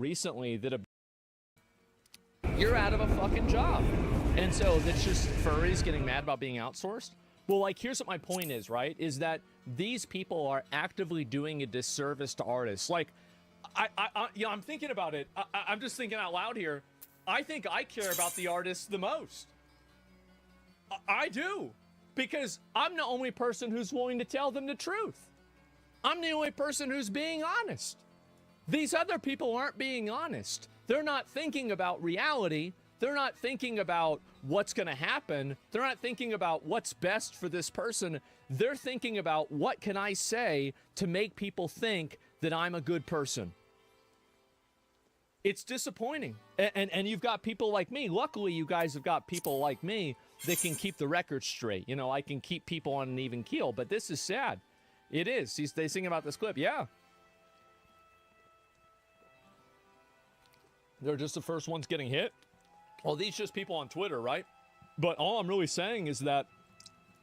recently that you're out of a fucking job. And so that's just furries getting mad about being outsourced. Well, like, here's what my point is, right? Is that these people are actively doing a disservice to artists. Like, I'm thinking about it. I'm just thinking out loud here. I think I care about the artists the most. I do. Because I'm the only person who's willing to tell them the truth. I'm the only person who's being honest. These other people aren't being honest. They're not thinking about reality. They're not thinking about what's going to happen. They're not thinking about what's best for this person. They're thinking about what can I say to make people think that I'm a good person. It's disappointing. And you've got people like me. Luckily, you guys have got people like me that can keep the record straight. You know, I can keep people on an even keel. But this is sad. It is. They sing about this clip. Yeah. They're just the first ones getting hit. Well, these just people on Twitter, right? But all I'm really saying is that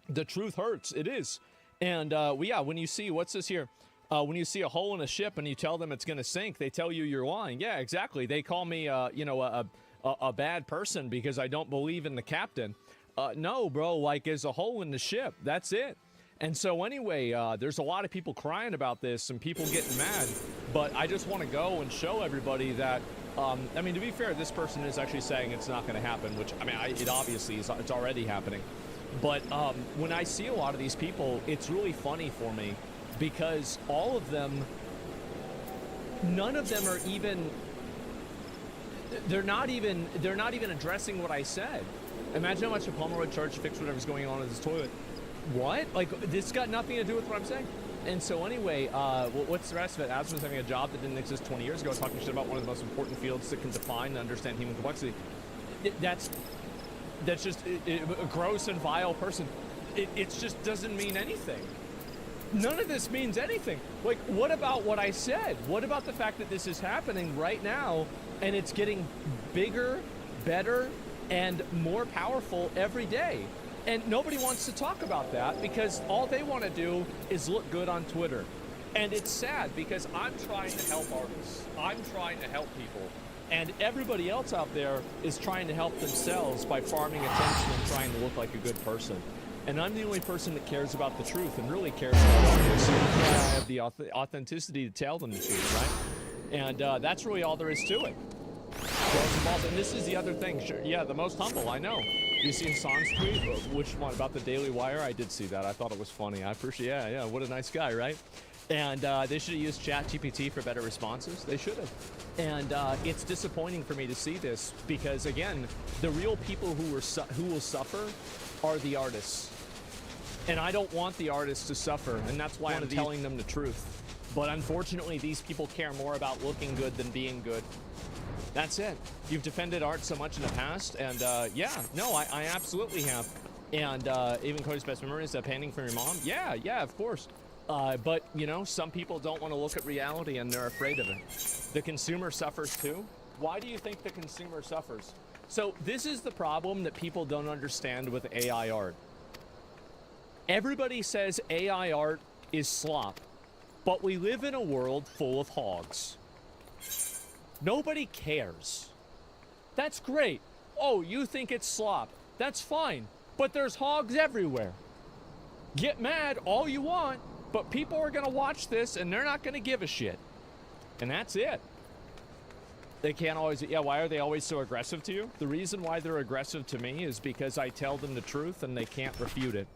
the truth hurts. It is. And, yeah, when you see, what's this here? When you see a hole in a ship and you tell them it's going to sink, they tell you you're lying. Yeah, exactly. They call me, a bad person because I don't believe in the captain. No, bro, like, there's a hole in the ship. That's it. And so anyway, there's a lot of people crying about this and people getting mad. But I just want to go and show everybody that, I mean, to be fair, this person is actually saying it's not going to happen, which, I mean, it obviously is, it's already happening. But when I see a lot of these people, it's really funny for me because all of them, none of them are even, they're not even addressing what I said. Imagine how much a plumber would charge to fix whatever's going on in this toilet. What? Like, this got nothing to do with what I'm saying. And so anyway, what's the rest of it? Asman's having a job that didn't exist 20 years ago, talking shit about one of the most important fields that can define and understand human complexity. That's just a gross and vile person. It just doesn't mean anything. None of this means anything. Like, what about what I said? What about the fact that this is happening right now and it's getting bigger, better, and more powerful every day? And nobody wants to talk about that because all they want to do is look good on Twitter. And it's sad because I'm trying to help artists. I'm trying to help people. And everybody else out there is trying to help themselves by farming attention and trying to look like a good person. And I'm the only person that cares about the truth and really cares about artists. I have the authenticity to tell them the truth, right? And that's really all there is to it. And this is the other thing. Sure, yeah, the most humble, I know. You seen Son's tweet? Which one? About the Daily Wire? I did see that. I thought it was funny. I appreciate it. Yeah, what a nice guy, right? And they should have used ChatGPT for better responses. They should have. And it's disappointing for me to see this because, again, the real people who will suffer are the artists. And I don't want the artists to suffer, and that's why I'm telling them the truth. But unfortunately, these people care more about looking good than being good. That's it. You've defended art so much in the past, and yeah, no, I absolutely have. And even Cody's best memory is that painting from your mom. Yeah, of course. But, you know, some people don't want to look at reality and they're afraid of it. The consumer suffers too. Why do you think the consumer suffers? So this is the problem that people don't understand with AI art. Everybody says AI art is slop, but we live in a world full of hogs. Nobody cares. That's great. Oh, you think it's slop. That's fine. But there's hogs everywhere. Get mad all you want, but people are going to watch this and they're not going to give a shit. And that's it. They can't always... Yeah, why are they always so aggressive to you? The reason why they're aggressive to me is because I tell them the truth and they can't refute it.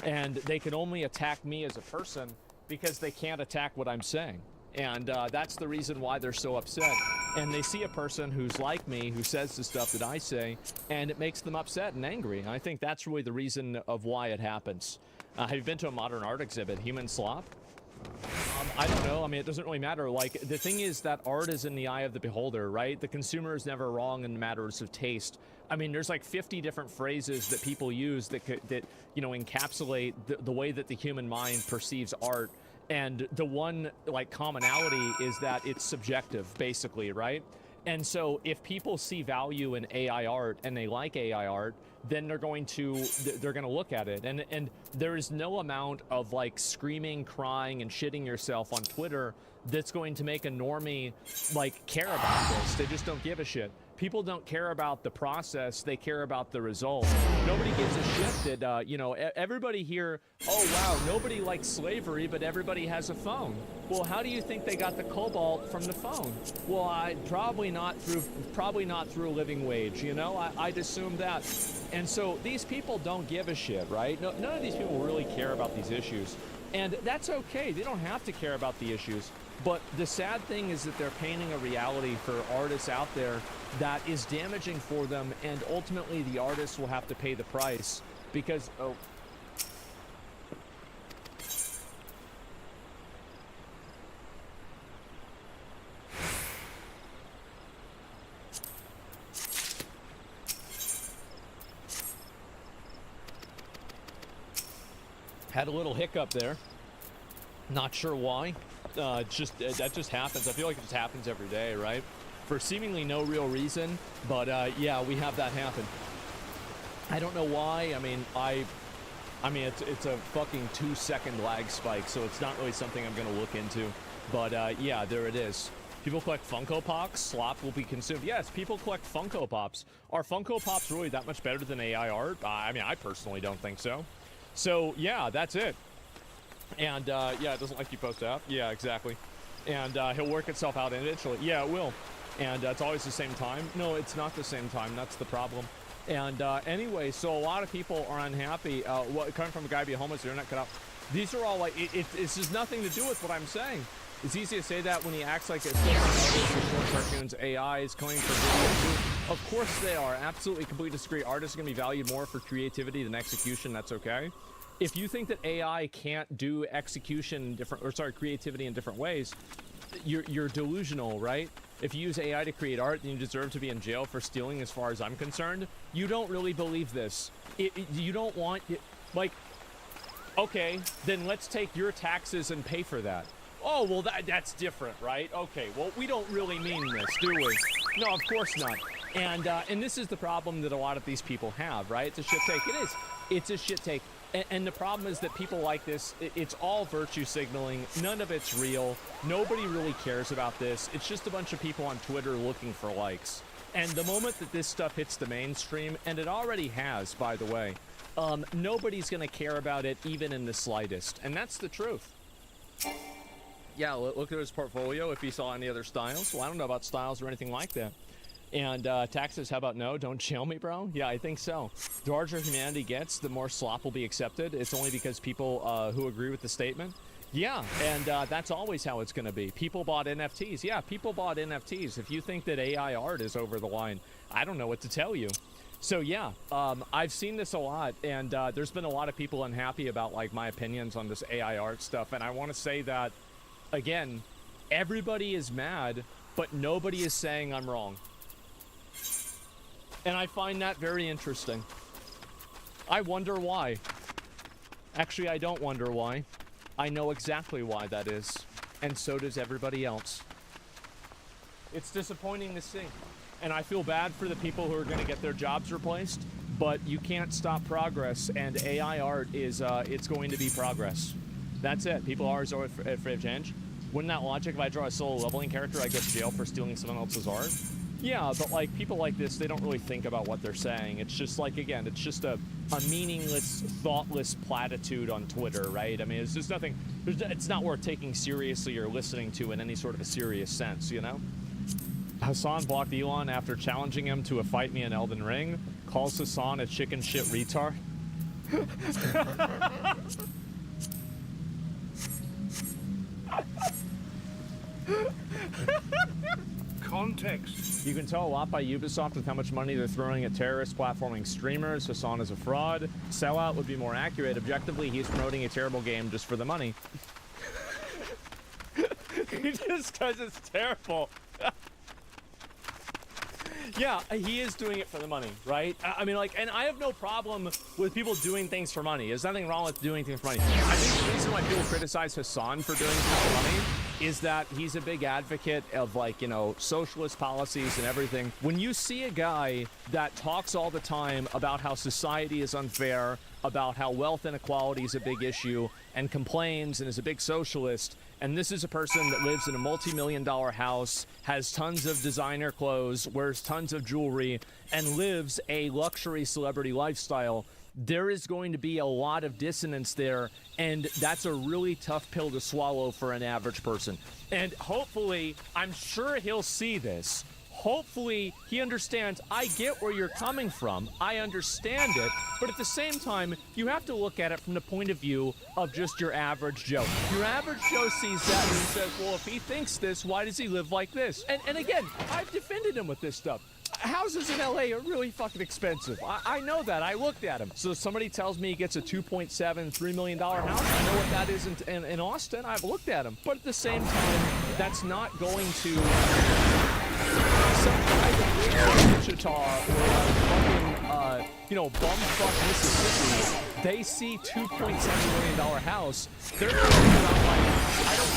And they can only attack me as a person because they can't attack what I'm saying. And that's the reason why they're so upset. And they see a person who's like me, who says the stuff that I say, and it makes them upset and angry. And I think that's really the reason of why it happens. Have you been to a modern art exhibit? Human slop? I don't know. I mean, it doesn't really matter. Like, the thing is that art is in the eye of the beholder, right? The consumer is never wrong in matters of taste. I mean, there's like 50 different phrases that people use that you know, encapsulate the way that the human mind perceives art. And the one, like, commonality is that it's subjective, basically, right? And so if people see value in AI art and they like AI art, then they're going to look at it. And there is no amount of, like, screaming, crying, and shitting yourself on Twitter that's going to make a normie like care about this. They just don't give a shit. People don't care about the process, they care about the result. Nobody gives a shit that, you know, everybody here, oh wow, nobody likes slavery, but everybody has a phone. Well, how do you think they got the cobalt from the phone? Well, probably not through a living wage, you know? I'd assume that. And so these people don't give a shit, right? No, none of these people really care about these issues. And that's okay, they don't have to care about the issues. But the sad thing is that they're painting a reality for artists out there that is damaging for them, and ultimately the artists will have to pay the price because, oh. Had a little hiccup there. Not sure why. That just happens. I feel like it just happens every day, right? For seemingly no real reason, but yeah, we have that happen. I don't know why. I mean, it's a fucking 2-second lag spike, so it's not really something I'm gonna look into. But yeah, there it is. People collect Funko Pops. Slop will be consumed. Yes, people collect Funko Pops. Are Funko Pops really that much better than AI art? I mean, I personally don't think so. So yeah, that's it. And yeah, it doesn't like you post out. Yeah, exactly. And he'll work itself out eventually. Yeah, it will. And it's always the same time. No, it's not the same time. That's the problem. And anyway, so a lot of people are unhappy. Coming from a guy being homeless, internet cut off. These are all like, it's just nothing to do with what I'm saying. It's easy to say that when he acts like it's short cartoons. AI is coming for video too. Of course they are. Absolutely, completely disagree. Artists are going to be valued more for creativity than execution. That's okay. If you think that AI can't do execution in different, or sorry, creativity in different ways, you're delusional, right? If you use AI to create art, then you deserve to be in jail for stealing, as far as I'm concerned. You don't really believe this. You don't want, like, okay, then let's take your taxes and pay for that. Oh, well, that's different, right? Okay, well, we don't really mean this, do we? No, of course not. And this is the problem that a lot of these people have, right? It's a shit take. It is. It's a shit take. And the problem is that people like this, it's all virtue signaling. None of it's real. Nobody really cares about this. It's just a bunch of people on Twitter looking for likes. And the moment that this stuff hits the mainstream, and it already has, by the way, nobody's going to care about it even in the slightest. And that's the truth. Yeah, look at his portfolio if he saw any other styles. Well, I don't know about styles or anything like that. And taxes, how about no? Don't jail me, bro? Yeah, I think so. The larger humanity gets, the more slop will be accepted. It's only because people who agree with the statement. Yeah, and that's always how it's going to be. People bought NFTs. Yeah, people bought NFTs. If you think that AI art is over the line, I don't know what to tell you. So yeah, I've seen this a lot, and there's been a lot of people unhappy about like my opinions on this AI art stuff. And I want to say that, again, everybody is mad, but nobody is saying I'm wrong. And I find that very interesting. I wonder why. Actually, I don't wonder why. I know exactly why that is. And so does everybody else. It's disappointing to see. And I feel bad for the people who are going to get their jobs replaced. But you can't stop progress. And AI art is, it's going to be progress. That's it. People are always afraid of change. Wouldn't that logic, if I draw a solo leveling character, I go to jail for stealing someone else's art? Yeah, but like people like this, they don't really think about what they're saying. It's just like, again, it's just a meaningless, thoughtless platitude on Twitter, right? I mean, it's just nothing, it's not worth taking seriously or listening to in any sort of a serious sense, you know? Hassan blocked Elon after challenging him to a fight me in Elden Ring. Calls Hassan a chicken shit retard. Context. You can tell a lot by Ubisoft with how much money they're throwing at terrorist platforming streamers. Hassan is a fraud. Sellout would be more accurate. Objectively, he's promoting a terrible game just for the money. Just because it's terrible. Yeah, he is doing it for the money, right? I mean, like, and I have no problem with people doing things for money. There's nothing wrong with doing things for money. I think the reason why people criticize Hassan for doing things for money is that he's a big advocate of, like, you know, socialist policies and everything. When you see a guy that talks all the time about how society is unfair, about how wealth inequality is a big issue and complains and is a big socialist. And this is a person that lives in a multi-million-dollar house, has tons of designer clothes, wears tons of jewelry, and lives a luxury celebrity lifestyle. There is going to be a lot of dissonance there, and that's a really tough pill to swallow for an average person. And hopefully, I'm sure he'll see this. Hopefully, he understands, I get where you're coming from. I understand it. But at the same time, you have to look at it from the point of view of just your average Joe. Your average Joe sees that and he says, well, if he thinks this, why does he live like this? And again, I've defended him with this stuff. Houses in LA are really fucking expensive. I know that. I looked at him. So somebody tells me he gets a $2.7, $3 million house. I know what that is in Austin. I've looked at him. But at the same time, that's not going to... some guy that lives in Wichita or fucking, bumfuck Mississippi, they see $2.7 million house. They're talking about, like, I don't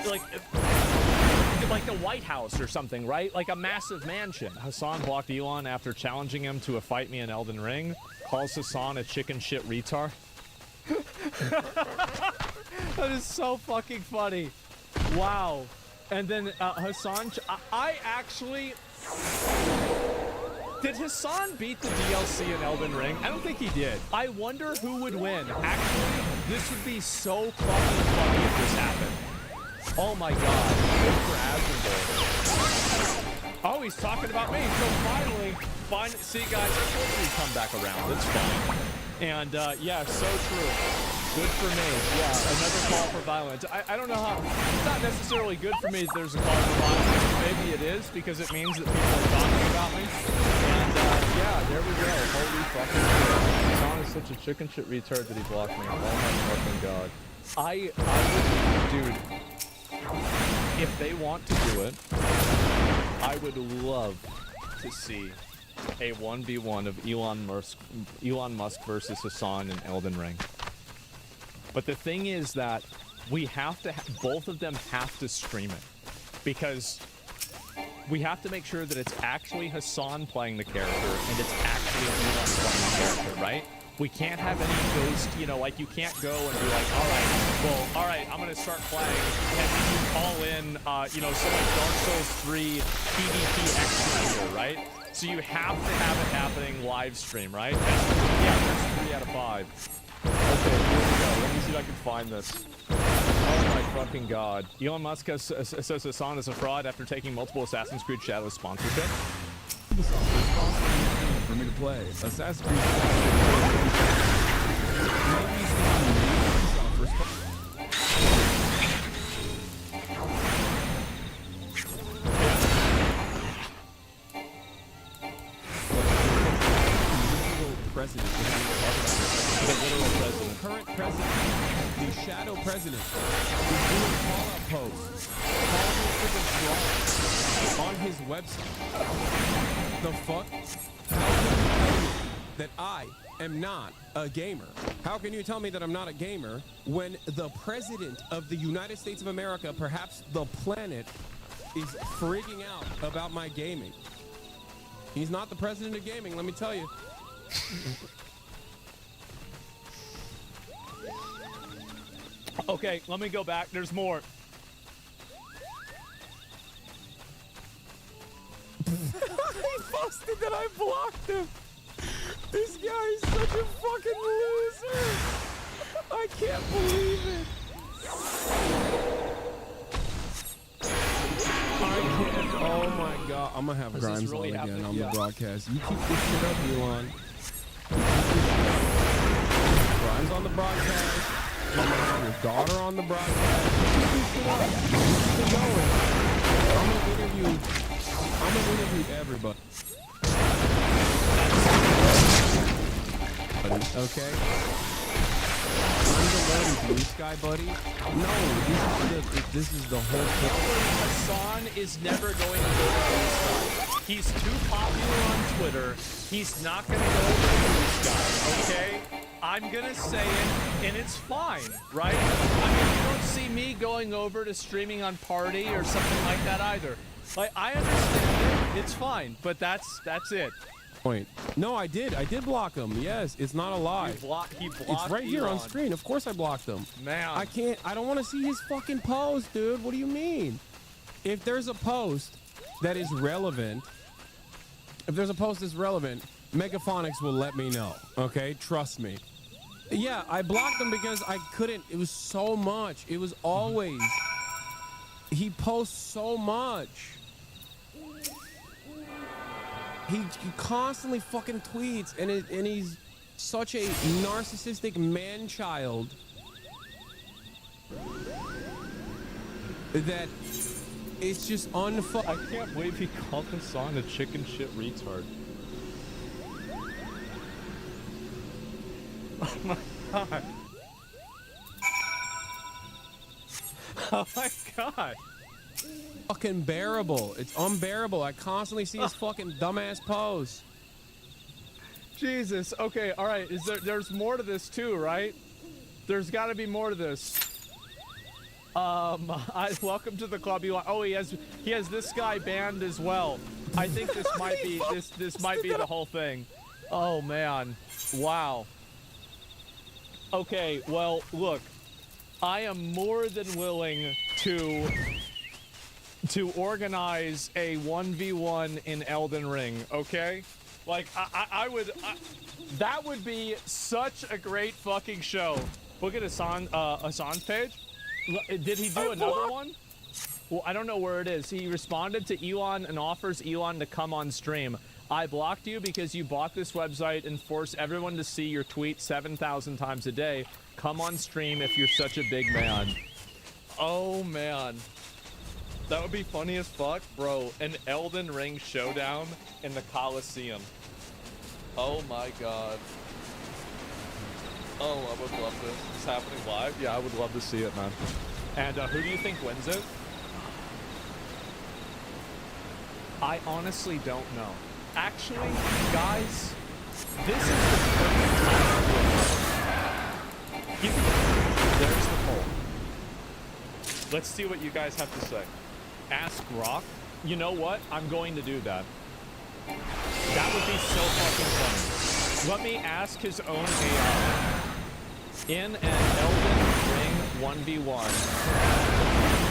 know, like the White House or something, right? Like a massive mansion. Hassan blocked Elon after challenging him to a fight me in Elden Ring. Calls Hassan a chicken shit retard. That is so fucking funny. Wow. And then Hassan, I actually... Did Hassan beat the DLC in Elden Ring? I don't think he did. I wonder who would win. Actually, this would be so fucking funny if this happened. Oh my god. Good for Asmongold. Oh, he's talking about me. So finally, see guys, I told you he'd come back around. It's fine. And yeah, so true. Good for me. Yeah, another call for violence. I don't know how. It's not necessarily good for me that there's a call for violence. Maybe it is because it means that people are talking about me. And yeah, there we go. Holy fucking shit. Hassan is such a chicken shit retard that he blocked me. Oh my fucking god. I would, dude. If they want to do it, I would love to see a 1v1 of Elon Musk versus Hassan in Elden Ring. But the thing is that we have to, both of them have to stream it. Because we have to make sure that it's actually Hassan playing the character and it's actually Elon playing the character, right? We can't have any ghost, like you can't go and be like, all right, I'm going to start playing. And then you call in, some like Dark Souls 3 PvP extra here, right? So you have to have it happening live stream, right? That's 3 out of 5. Okay, here we go. Let me see if I can find this. Oh my fucking god. Elon Musk says Hassan is a fraud after taking multiple Assassin's Creed Shadows sponsorship. For me to play Assassin's Creed. President. The literal president. Current president. The shadow president. He's doing call-out posts. Calling freaking fraud on his website. The fuck? How can you tell me that I am not a gamer? How can you tell me that I'm not a gamer when the president of the United States of America, perhaps the planet, is freaking out about my gaming? He's not the president of gaming, let me tell you. Okay, let me go back. There's more. He posted that I blocked him. This guy is such a fucking loser. I can't believe it. I can't. Oh my god. I'm gonna have Grimes really on again happening? on the Yeah. broadcast. You keep this shit up, Elon. Grimes on the broadcast. I'm gonna have your daughter on the broadcast. Keep this shit up. Keep it going. I'm gonna interview everybody. Okay? I'm the lone blue sky buddy. No, this is the whole thing. Hassan is never going to go to Blue Sky. He's too popular on Twitter. He's not going to go to Blue Sky, okay? I'm going to say it, and it's fine, right? I mean, you don't see me going over to streaming on Party or something like that either. Like, I understand it. It's fine, but that's it. Point. No, I did block him. Yes, it's not a lie. He blocked It's right here on screen. Of course I blocked him. Man. I don't want to see his fucking post, dude. What do you mean? If there's a post that is relevant, Megaphonics will let me know. Okay? Trust me. Yeah, I blocked him because I couldn't. It was so much. It was always. He posts so much. He constantly fucking tweets, and he's such a narcissistic man-child that it's just unfu- I can't believe he called Hassan a chicken shit retard. Oh my god. Oh my god. Fucking bearable. It's unbearable. I constantly see his fucking dumbass posts. Jesus. Okay, all right. There's more to this too, right? There's got to be more to this. Welcome to the club. Oh, he has this guy banned as well. I think this might be this might be the whole thing. Oh man. Wow. Okay, well, look. I am more than willing to organize a 1v1 in Elden Ring, okay? Like, that would be such a great fucking show. Look at Hassan's page. Did he do another one? Well, I don't know where it is. He responded to Elon and offers Elon to come on stream. I blocked you because you bought this website and force everyone to see your tweet 7,000 times a day. Come on stream if you're such a big man. Oh, man. That would be funny as fuck, bro. An Elden Ring showdown in the Coliseum. Oh my god. Oh, I would love this. It's happening live? Yeah, I would love to see it, man. And who do you think wins it? I honestly don't know. Actually, guys, this is the perfect time to do it. There's the poll. Let's see what you guys have to say. Ask Rock. You know what? I'm going to do that. That would be so fucking funny. Let me ask his own AI. In an Elden Ring 1v1,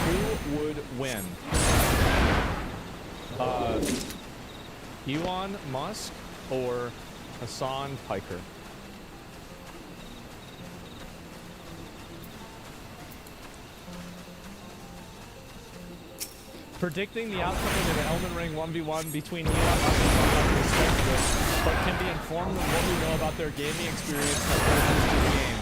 who would win? Elon Musk or Hassan Piker? Predicting the outcome of an Elden Ring 1v1 between Elon Musk and Hassan is speculative, but can be informed of what we know about their gaming experience in the game.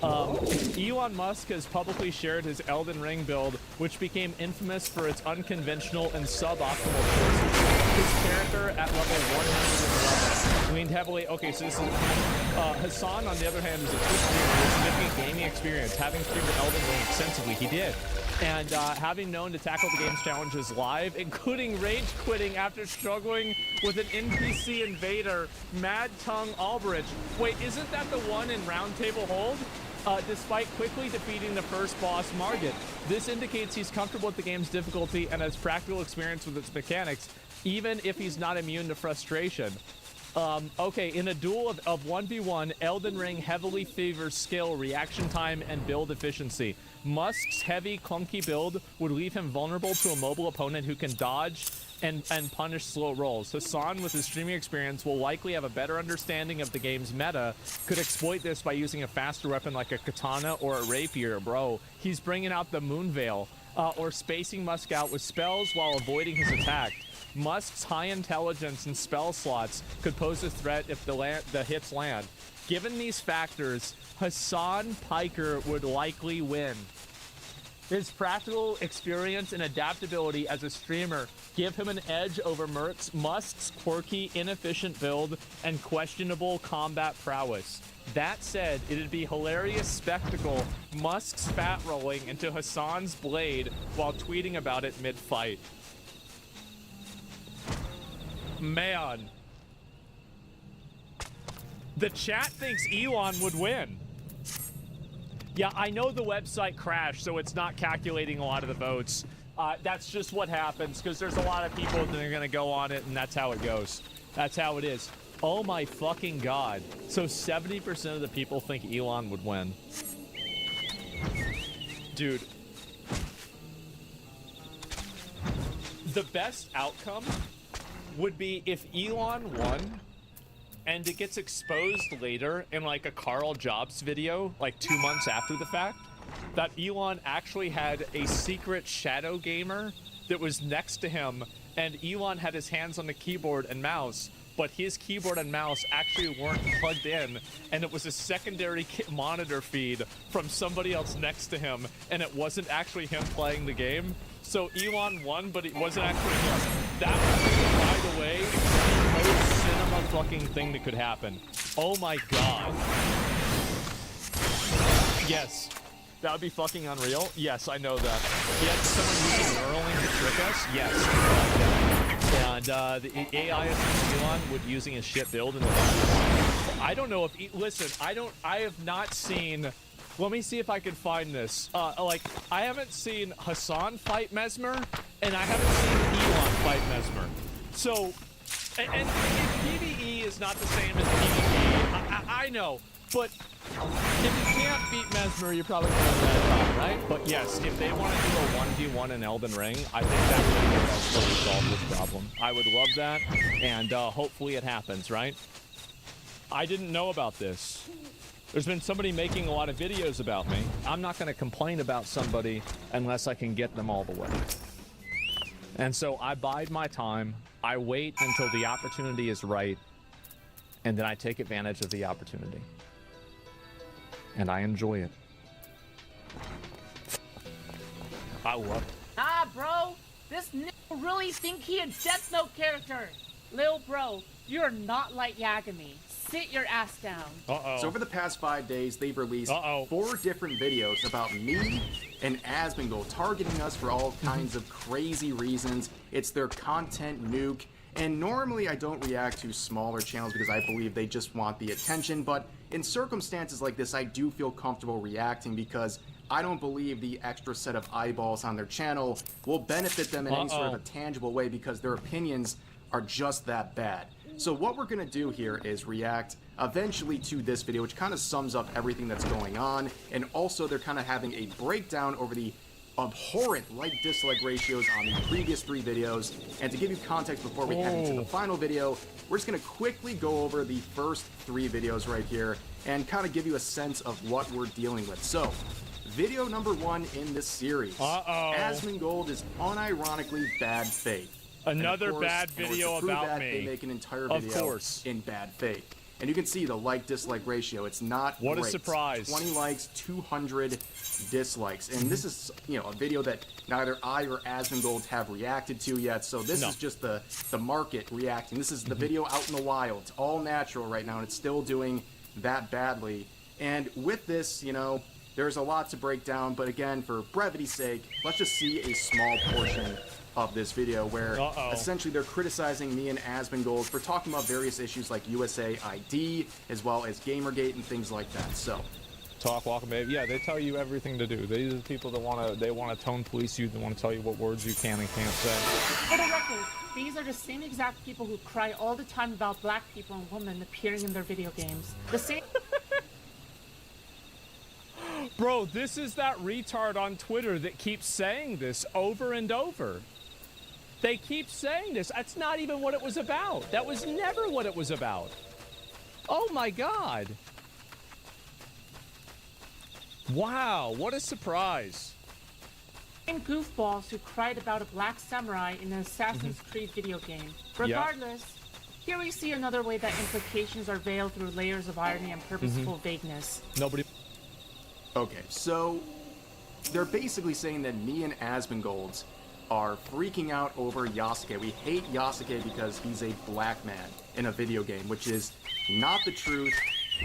Elon Musk has publicly shared his Elden Ring build, which became infamous for its unconventional and suboptimal choices. His character at level 111 leaned heavily. Okay, so this is Hassan, on the other hand, is a true streamer with significant gaming experience, having streamed Elden Ring extensively. He did. And having known to tackle the game's challenges live, including rage quitting after struggling with an NPC invader, Mad Tongue Albrecht. Wait, isn't that the one in Roundtable Hold? Despite quickly defeating the first boss, Margit. This indicates he's comfortable with the game's difficulty and has practical experience with its mechanics, even if he's not immune to frustration. Okay, in a duel of 1v1, Elden Ring heavily favors skill, reaction time, and build efficiency. Musk's heavy, clunky build would leave him vulnerable to a mobile opponent who can dodge and punish slow rolls. Hassan, with his streaming experience, will likely have a better understanding of the game's meta, could exploit this by using a faster weapon like a katana or a rapier. Bro, he's bringing out the Moonveil, or spacing Musk out with spells while avoiding his attack. Musk's high intelligence and spell slots could pose a threat if the hits land. Given these factors, Hassan Piker would likely win. His practical experience and adaptability as a streamer give him an edge over Musk's quirky, inefficient build and questionable combat prowess. That said, it'd be hilarious spectacle Musk's fat rolling into Hassan's blade while tweeting about it mid-fight. Man. The chat thinks Elon would win. Yeah, I know the website crashed, so it's not calculating a lot of the votes. That's just what happens, because there's a lot of people that are going to go on it, and that's how it goes. That's how it is. Oh my fucking god. So 70% of the people think Elon would win. Dude. The best outcome would be if Elon won and it gets exposed later in like a Carl Jobs video, like 2 months after the fact, that Elon actually had a secret shadow gamer that was next to him, and Elon had his hands on the keyboard and mouse, but his keyboard and mouse actually weren't plugged in, and it was a secondary monitor feed from somebody else next to him, and it wasn't actually him playing the game. So Elon won, but it wasn't actually him. That was, by the way, the most cinema fucking thing that could happen. Oh my god. Yes. That would be fucking unreal. Yes, I know that. Yet someone using Neuralink to trick us? Yes. And the AI assistant Elon would using his shit build in the I don't know if listen, I have not seen. Let me see if I can find this. Like, I haven't seen Hassan fight Mesmer, and I haven't seen Elon fight Mesmer. So, and PvE is not the same as PvE. I know, but if you can't beat Mesmer, you're probably going to have time, right? But yes, if they want to do a 1v1 in Elden Ring, I think that would actually solve this problem. I would love that, and hopefully it happens, right? I didn't know about this. There's been somebody making a lot of videos about me. I'm not going to complain about somebody unless I can get them all the way. And so I bide my time. I wait until the opportunity is right, and then I take advantage of the opportunity. And I enjoy it. I love it. Ah, bro, this nigga really think he a Death Note character. Lil bro, you're not like Yagami. Sit your ass down. So over the past 5 days, they've released 4 different videos about me and Asmongold targeting us for all kinds of crazy reasons. It's their content nuke. And normally I don't react to smaller channels because I believe they just want the attention, but in circumstances like this, I do feel comfortable reacting because I don't believe the extra set of eyeballs on their channel will benefit them in any sort of a tangible way because their opinions are just that bad. So what we're going to do here is react eventually to this video, which kind of sums up everything that's going on, and also they're kind of having a breakdown over the abhorrent like-dislike ratios on the previous 3 videos. And to give you context before we head into the final video, we're just going to quickly go over the first 3 videos right here and kind of give you a sense of what we're dealing with. So, video number 1 in this series. Asmongold is unironically bad faith. Another bad video about me. They make an entire video in bad faith. And you can see the like-dislike ratio. It's not What great. a surprise. 20 likes, 200 dislikes. And this is, you know, a video that neither I or Asmongold have reacted to yet. So this is just the market reacting. This is the video out in the wild. It's all natural right now, and it's still doing that badly. And with this, you know, there's a lot to break down. But again, for brevity's sake, let's just see a small portion of this video where essentially they're criticizing me and Asmongold for talking about various issues like USA ID as well as Gamergate and things like that. So Talk, walk, and babe. Yeah, they tell you everything to do. These are the people that want to tone police you. They want to tell you what words you can and can't say. For the record, these are the same exact people who cry all the time about black people and women appearing in their video games. The same. Bro, this is that retard on Twitter that keeps saying this over and over. They keep saying this. That's not even what it was about. That was never what it was about. Oh my god. Wow, what a surprise. Same goofballs who cried about a black samurai in an Assassin's Creed video game. Regardless, here we see another way that implications are veiled through layers of irony and purposeful vagueness. Nobody. okay, so they're basically saying that me and Asmongold are freaking out over Yasuke. We hate Yasuke because he's a black man in a video game, which is not the truth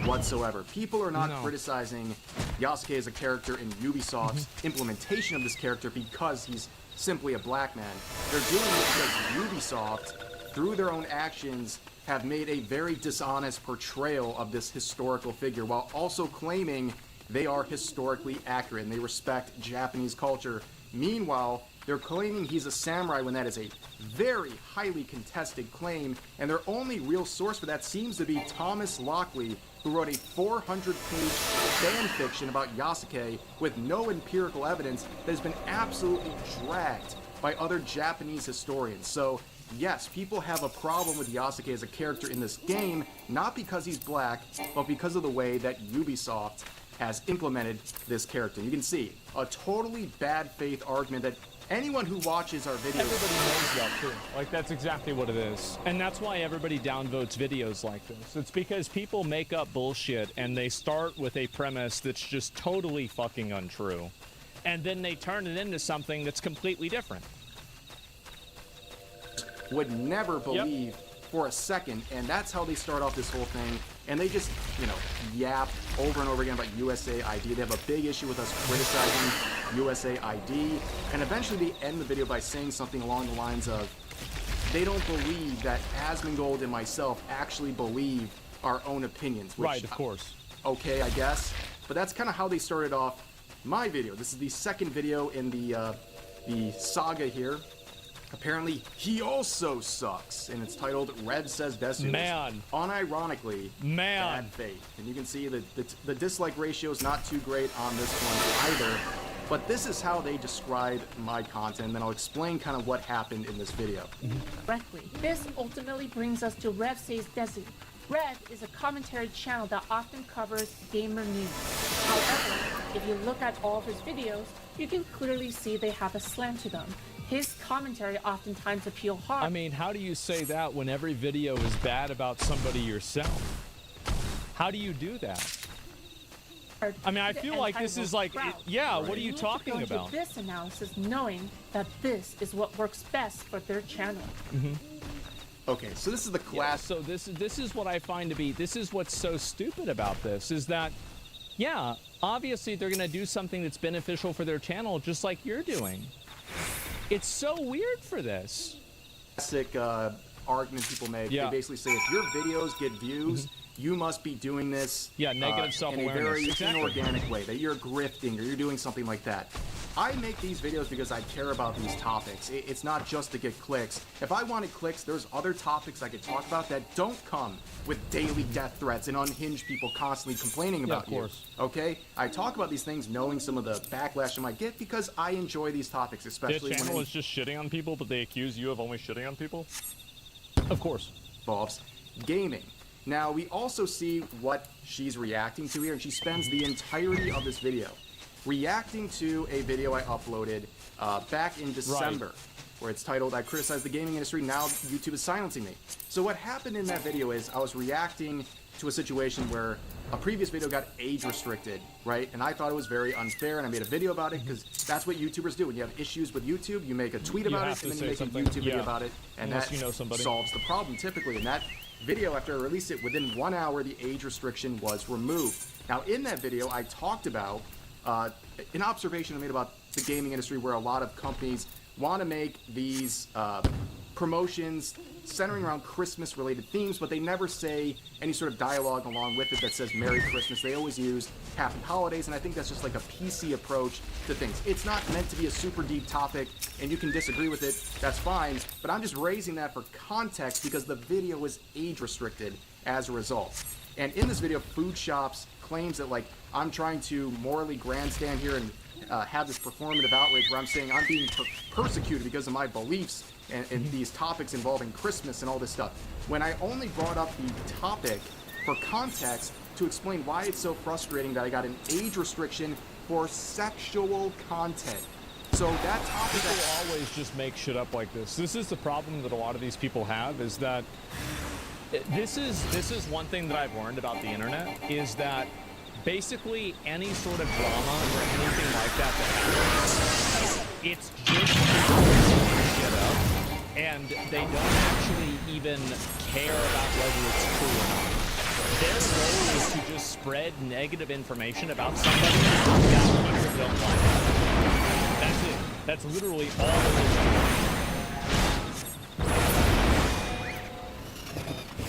whatsoever. People are not criticizing Yasuke as a character in Ubisoft's implementation of this character because he's simply a black man. They're doing it because Ubisoft, through their own actions, have made a very dishonest portrayal of this historical figure while also claiming they are historically accurate and they respect Japanese culture. Meanwhile, They're claiming he's a samurai when that is a very highly contested claim, and their only real source for that seems to be Thomas Lockley, who wrote a 400-page fan fiction about Yasuke with no empirical evidence that has been absolutely dragged by other Japanese historians. So, yes, people have a problem with Yasuke as a character in this game, not because he's black, but because of the way that Ubisoft has implemented this character. You can see a totally bad faith argument that anyone who watches our videos... Everybody knows that, too. Like, that's exactly what it is. And that's why everybody downvotes videos like this. It's because people make up bullshit, and they start with a premise that's just totally fucking untrue. And then they turn it into something that's completely different. Would never believe for a second, and that's how they start off this whole thing. And they just, you know, yap over and over again about USA ID. They have a big issue with us criticizing USA ID. And eventually they end the video by saying something along the lines of, they don't believe that Asmongold and myself actually believe our own opinions. Which, right, of course. Okay, I guess. But that's kind of how they started off my video. This is the second video in the saga here. Apparently, he also sucks, and it's titled Red Says Desu. Man. Unironically, bad faith. And you can see that the dislike ratio is not too great on this one either. But this is how they describe my content, and then I'll explain kind of what happened in this video. Correctly. This ultimately brings us to Rev Says Desu. Rev is a commentary channel that often covers gamer news. However, if you look at all of his videos, you can clearly see they have a slant to them. His commentary oftentimes appeal hard. I mean, how do you say that when every video is bad about somebody yourself? How do you do that? I mean, I feel like this is like, yeah, what are you talking about? This analysis knowing that this is what works best for their channel. Okay, so this is the class. Yeah, so this is what I find to be, this is what's so stupid about this, is that, yeah, obviously they're going to do something that's beneficial for their channel just like you're doing. It's so weird for this. Classic argument people make. Yeah. They basically say if your videos get views, you must be doing this negative self-awareness. in a very exactly. inorganic way, that you're grifting or you're doing something like that. I make these videos because I care about these topics. It's not just to get clicks. If I wanted clicks, there's other topics I could talk about that don't come with daily death threats and unhinged people constantly complaining about you. Okay? I talk about these things knowing some of the backlash I might get because I enjoy these topics, especially Their channel when is just shitting on people, but they accuse you of only shitting on people? Of course. Involves gaming. Now, we also see what she's reacting to here, and she spends the entirety of this video reacting to a video I uploaded back in December, where it's titled, I criticize the gaming industry, now YouTube is silencing me. So what happened in that video is I was reacting to a situation where a previous video got age restricted, right? And I thought it was very unfair, and I made a video about it because that's what YouTubers do. When you have issues with YouTube, you make a tweet about it, and then you make a YouTube video about it, and that solves the problem typically. And that video, after I released it, within 1 hour, the age restriction was removed. Now, in that video, I talked about an observation I made about the gaming industry where a lot of companies want to make these promotions centering around Christmas-related themes, but they never say any sort of dialogue along with it that says Merry Christmas. They always use Happy Holidays, and I think that's just like a PC approach to things. It's not meant to be a super deep topic, and you can disagree with it, that's fine, but I'm just raising that for context because the video was age-restricted as a result. And in this video, Food Shops claims that, like, I'm trying to morally grandstand here and have this performative outrage where I'm saying I'm being persecuted because of my beliefs and these topics involving Christmas and all this stuff. When I only brought up the topic for context to explain why it's so frustrating that I got an age restriction for sexual content. So that topic... People always just make shit up like this. This is the problem that a lot of these people have, is that this is one thing that I've learned about the internet, is that basically any sort of drama or anything like that happens, it's just shit up, and they don't actually even care about whether it's true or not. Their role is to just spread negative information about somebody that others don't like. That's it. That's literally all it is.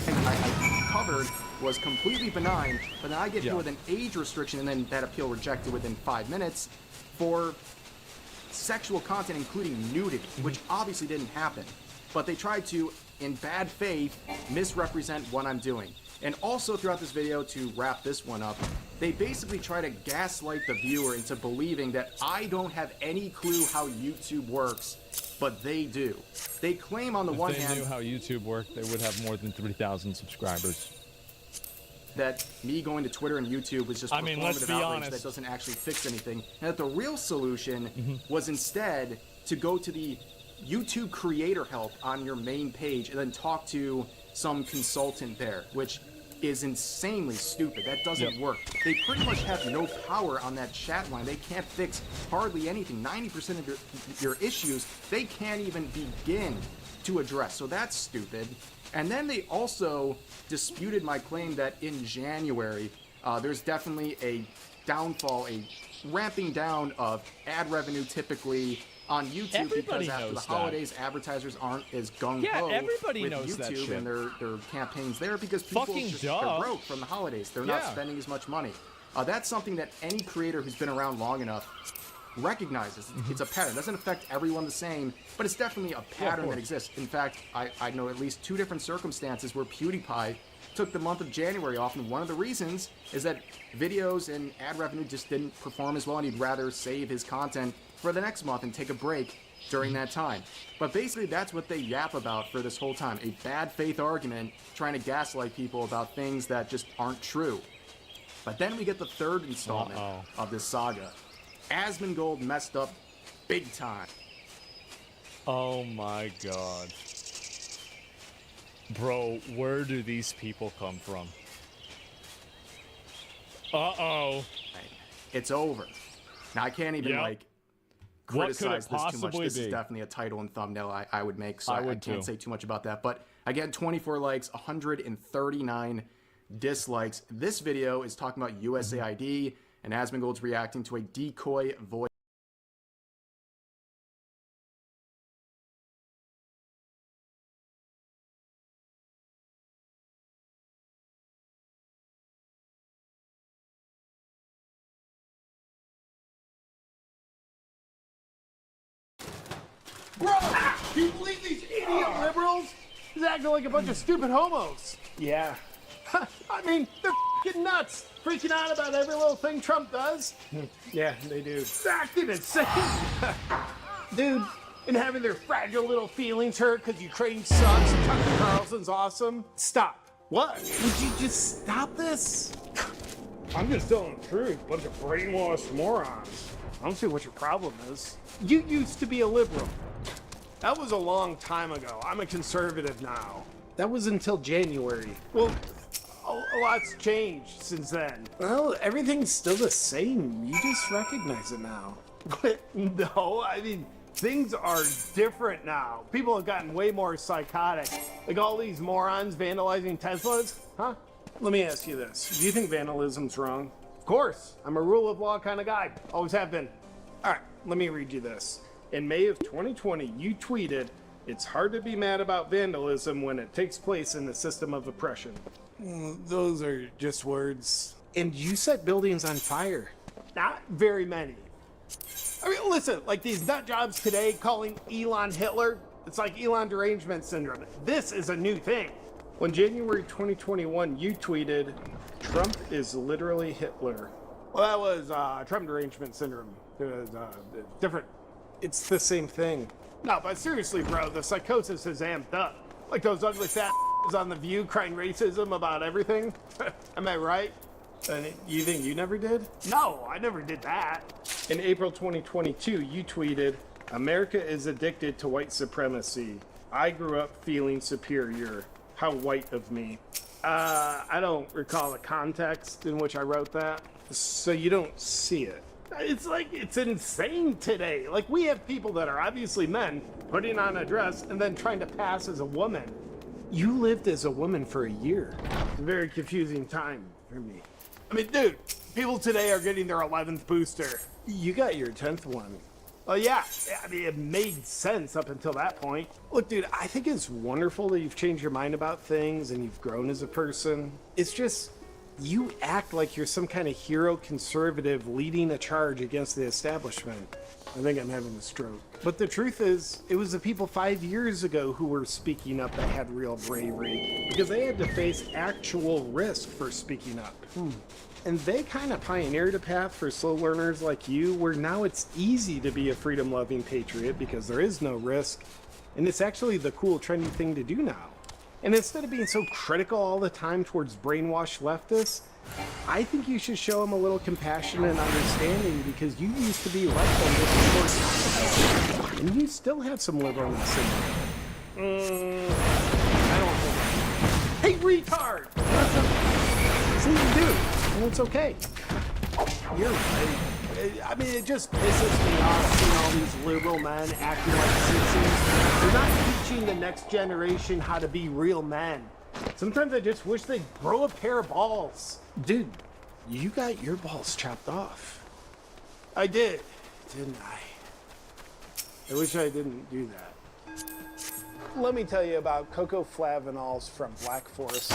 I covered was completely benign, but then I get hit with an age restriction and then that appeal rejected within 5 minutes for sexual content, including nudity, which obviously didn't happen. But they tried to, in bad faith, misrepresent what I'm doing. And also throughout this video, to wrap this one up, they basically try to gaslight the viewer into believing that I don't have any clue how YouTube works, but they do. They claim on the one hand... If they knew how YouTube worked, they would have more than 3,000 subscribers. That me going to Twitter and YouTube was just performative outrage that doesn't actually fix anything. And that the real solution was instead to go to the YouTube creator help on your main page and then talk to some consultant there, which is insanely stupid. That doesn't work. They pretty much have no power on that chat line. They can't fix hardly anything. 90% of your issues, they can't even begin to address. So that's stupid. And then they also disputed my claim that in January, there's definitely a downfall, a ramping down of ad revenue typically on YouTube because after the holidays, advertisers aren't as gung-ho with YouTube and their campaigns there because people just are broke from the holidays. They're not spending as much money. That's something that any creator who's been around long enough recognizes. It's a pattern. It doesn't affect everyone the same, but it's definitely a pattern that exists. In fact, I know at least 2 different circumstances where PewDiePie took the month of January off, and one of the reasons is that videos and ad revenue just didn't perform as well, and he'd rather save his content for the next month and take a break during that time. But basically, that's what they yap about for this whole time. A bad faith argument trying to gaslight people about things that just aren't true. But then we get the third installment of this saga. Asmongold messed up big time. Oh my god. Bro, where do these people come from? It's over. Now, I can't even, criticize this too much. This is definitely a title and thumbnail I would make, so I can't say too much about that. But, again, 24 likes, 139 dislikes. This video is talking about USAID, and Asmongold's reacting to a decoy voice. Bro, do you believe these idiot liberals? He's acting like a bunch of stupid homos. Yeah. I mean, they're f***ing nuts. Freaking out about every little thing Trump does. Yeah, they do. They're acting insane. Dude, and having their fragile little feelings hurt because Ukraine sucks and Tucker Carlson's awesome. Stop. What? Would you just stop this? I'm just telling the truth. Bunch of brainwashed morons. I don't see what your problem is. You used to be a liberal. That was a long time ago. I'm a conservative now. That was until January. Well, a lot's changed since then. Well, everything's still the same. You just recognize it now. But no, I mean, things are different now. People have gotten way more psychotic. Like all these morons vandalizing Teslas. Huh? Let me ask you this. Do you think vandalism's wrong? Of course. I'm a rule of law kind of guy. Always have been. All right, let me read you this. In May of 2020, you tweeted, "It's hard to be mad about vandalism when it takes place in the system of oppression." Those are just words. And you set buildings on fire. Not very many. I mean, listen, like these nut jobs today calling Elon Hitler, it's like Elon derangement syndrome. This is a new thing. When January 2021, you tweeted, "Trump is literally Hitler." Well, that was Trump derangement syndrome. It was different. It's the same thing. No, but seriously, bro, the psychosis has amped up. Like those ugly fat on The View crying racism about everything. Am I right? And you think you never did? No, I never did that. In April 2022, you tweeted, "America is addicted to white supremacy. I grew up feeling superior. How white of me." I don't recall the context in which I wrote that. So you don't see it. It's like, it's insane today. Like, we have people that are obviously men putting on a dress and then trying to pass as a woman. You lived as a woman for a year. It's a very confusing time for me. I mean, dude, people today are getting their 11th booster. You got your 10th one. Well, yeah, I mean, it made sense up until that point. Look, dude, I think it's wonderful that you've changed your mind about things and you've grown as a person. It's just, you act like you're some kind of hero conservative leading a charge against the establishment. I think I'm having a stroke. But the truth is, it was the people 5 years ago who were speaking up that had real bravery, because they had to face actual risk for speaking up. And they kind of pioneered a path for slow learners like you, where now it's easy to be a freedom-loving patriot because there is no risk, and it's actually the cool, trendy thing to do now. And instead of being so critical all the time towards brainwashed leftists, I think you should show them a little compassion and understanding, because you used to be like them just a short time ago, and you still have some liberalness in you. I don't think. Hey, retard! See, you do, and it's okay. You're right. I mean, it just pisses me off seeing all these liberal men acting like sissies. They're not teaching the next generation how to be real men. Sometimes I just wish they'd grow a pair of balls. Dude, you got your balls chopped off. I did, didn't I? I wish I didn't do that. Let me tell you about cocoa flavanols from Black Forest.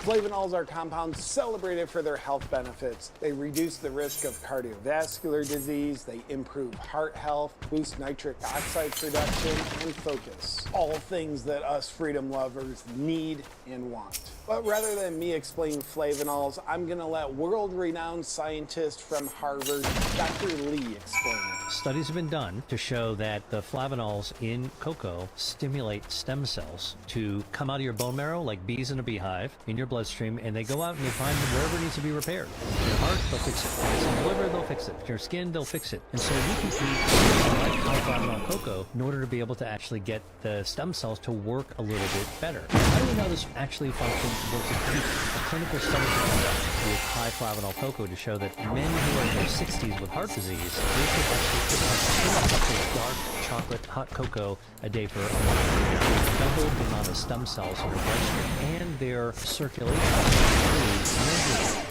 Flavanols are compounds celebrated for their health benefits. They reduce the risk of cardiovascular disease, they improve heart health, boost nitric oxide production, and focus. All things that us freedom lovers need and want. But rather than me explain flavanols, I'm gonna let world-renowned scientist from Harvard, Dr. Lee, explain it. Studies have been done to show that the flavanols in cocoa stimulate stem cells to come out of your bone marrow like bees in a beehive in your bloodstream, and they go out and they find wherever it needs to be repaired. Your heart, they'll fix it. If it's in the liver, they'll fix it. Your skin, they'll fix it. And so you can eat high flavanol cocoa in order to be able to actually get the stem cells to work a little bit better. How do we know this actually functions? Works a clinical study with high flavanol cocoa to show that men who are in their 60s with heart disease, they could actually put on 2 cups of dark chocolate hot cocoa a day for a month. Double the amount of stem cells in their bloodstream, and their circulation improves.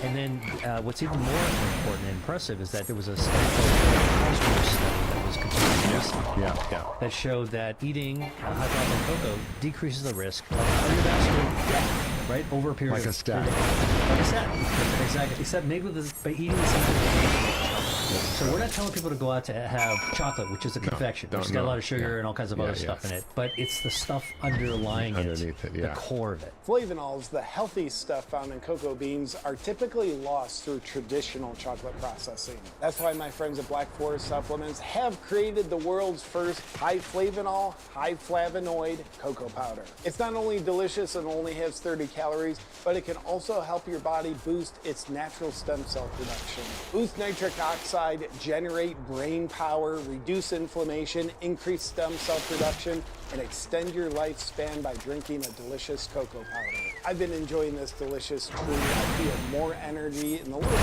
And then what's even more important and impressive is that there was a study called the study that was completely recent that showed that eating high flavanol cocoa decreases the risk of cardiovascular death, right, over a period of... Like a statin. Like a statin, exactly. Except made with by eating the same thing. So we're not telling people to go out to have chocolate, which is a confection, which has got a lot of sugar and all kinds of other stuff in it. But it's the stuff underlying Underneath it, the core of it. Flavanols, the healthy stuff found in cocoa beans, are typically lost through traditional chocolate processing. That's why my friends at Black Forest Supplements have created the world's first high flavanol, high flavonoid cocoa powder. It's not only delicious and only has 30 calories, but it can also help your body boost its natural stem cell production. Boost nitric oxide, generate brain power, reduce inflammation, increase stem cell production, and extend your lifespan by drinking a delicious cocoa powder. I've been enjoying this delicious treat. I feel more energy and a little bit of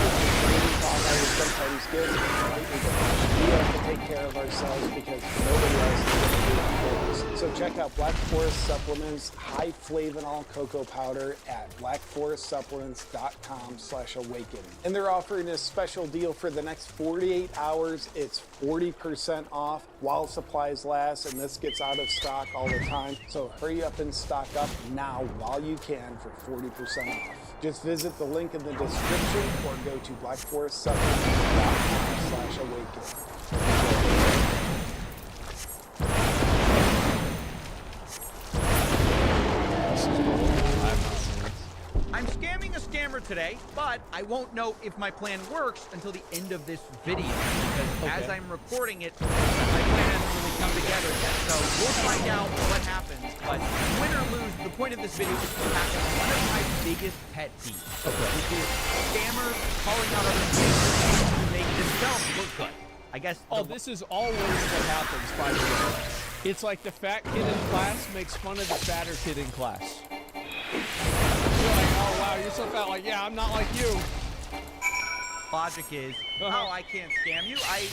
brain fog I would sometimes get. We have to take care of ourselves because nobody else is going to do it for us. So check out Black Forest Supplements high flavanol cocoa powder at blackforestsupplements.com/awaken. And they're offering a special deal for the next 48 hours. It's 40% off while supplies last, and this gets out of stock all the time. So hurry up and stock up now while you can for 40% off. Just visit the link in the description or go to blackforestsupplements.com/awaken. I'm scamming a scammer today, but I won't know if my plan works until the end of this video, because as I'm recording it, my plan hasn't really come together yet, so we'll find out what happens. But win or lose, the point of this video is to tackle one of my biggest pet peeves, which is scammers calling out other scammers to make themselves look good. I guess... this is always what happens, by the way. It's like the fat kid in class makes fun of the fatter kid in class. You're like, oh wow, you're so fat. Like, yeah, I'm not like you. Logic is, oh, I can't scam you. I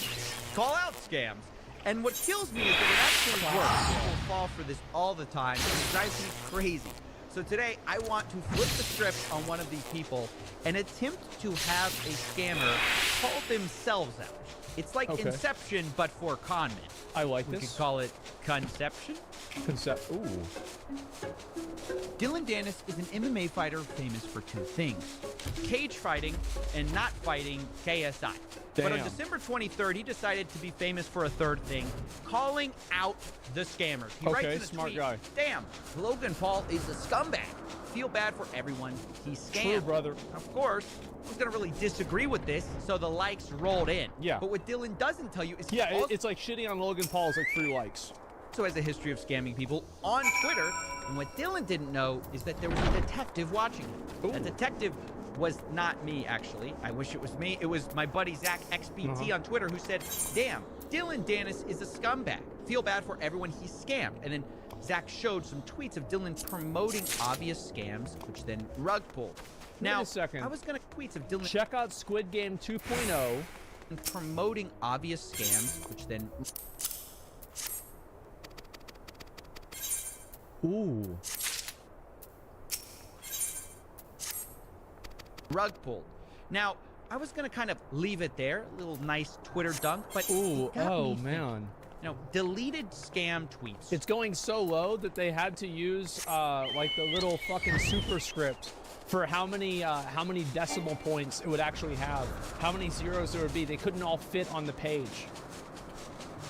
call out scams. And what kills me is that it actually works. People fall for this all the time, and it drives me crazy. So today, I want to flip the script on one of these people and attempt to have a scammer call themselves out. It's like Inception, but for con men. I like We this. could call it Conception. Ooh. Dylan Dennis is an MMA fighter famous for two things: cage fighting and not fighting KSI. But on Damn. December 23rd, he decided to be famous for a third thing: calling out the scammers. He writes in a smart tweet, guy. "Damn, Logan Paul is a scumbag. Feel bad for everyone he scammed." True, brother. Of course, I was going to really disagree with this, so the likes rolled in. Yeah. But what Dylan doesn't tell you is he Yeah, also it's like shitting on Logan Paul is like 3 likes. has a history of scamming people on Twitter. And what Dylan didn't know is that there was a detective watching him. That detective was not me, actually. I wish it was me. It was my buddy Zach XBT on Twitter who said, "Damn, Dylan Dennis is a scumbag. Feel bad for everyone he scammed." And then Zach showed some tweets of Dylan promoting obvious scams, which then rug pulled. Now, Wait a second. I was gonna tweets of Dylan Check out Squid Game 2.0. promoting obvious scams, which then Ooh. rug pulled. Now, I was gonna kind of leave it there, a little nice Twitter dunk, but Ooh, it got oh me thinking. man. You know, deleted scam tweets. It's going so low that they had to use like the little fucking superscript for how many decimal points it would actually have, how many zeros there would be. They couldn't all fit on the page.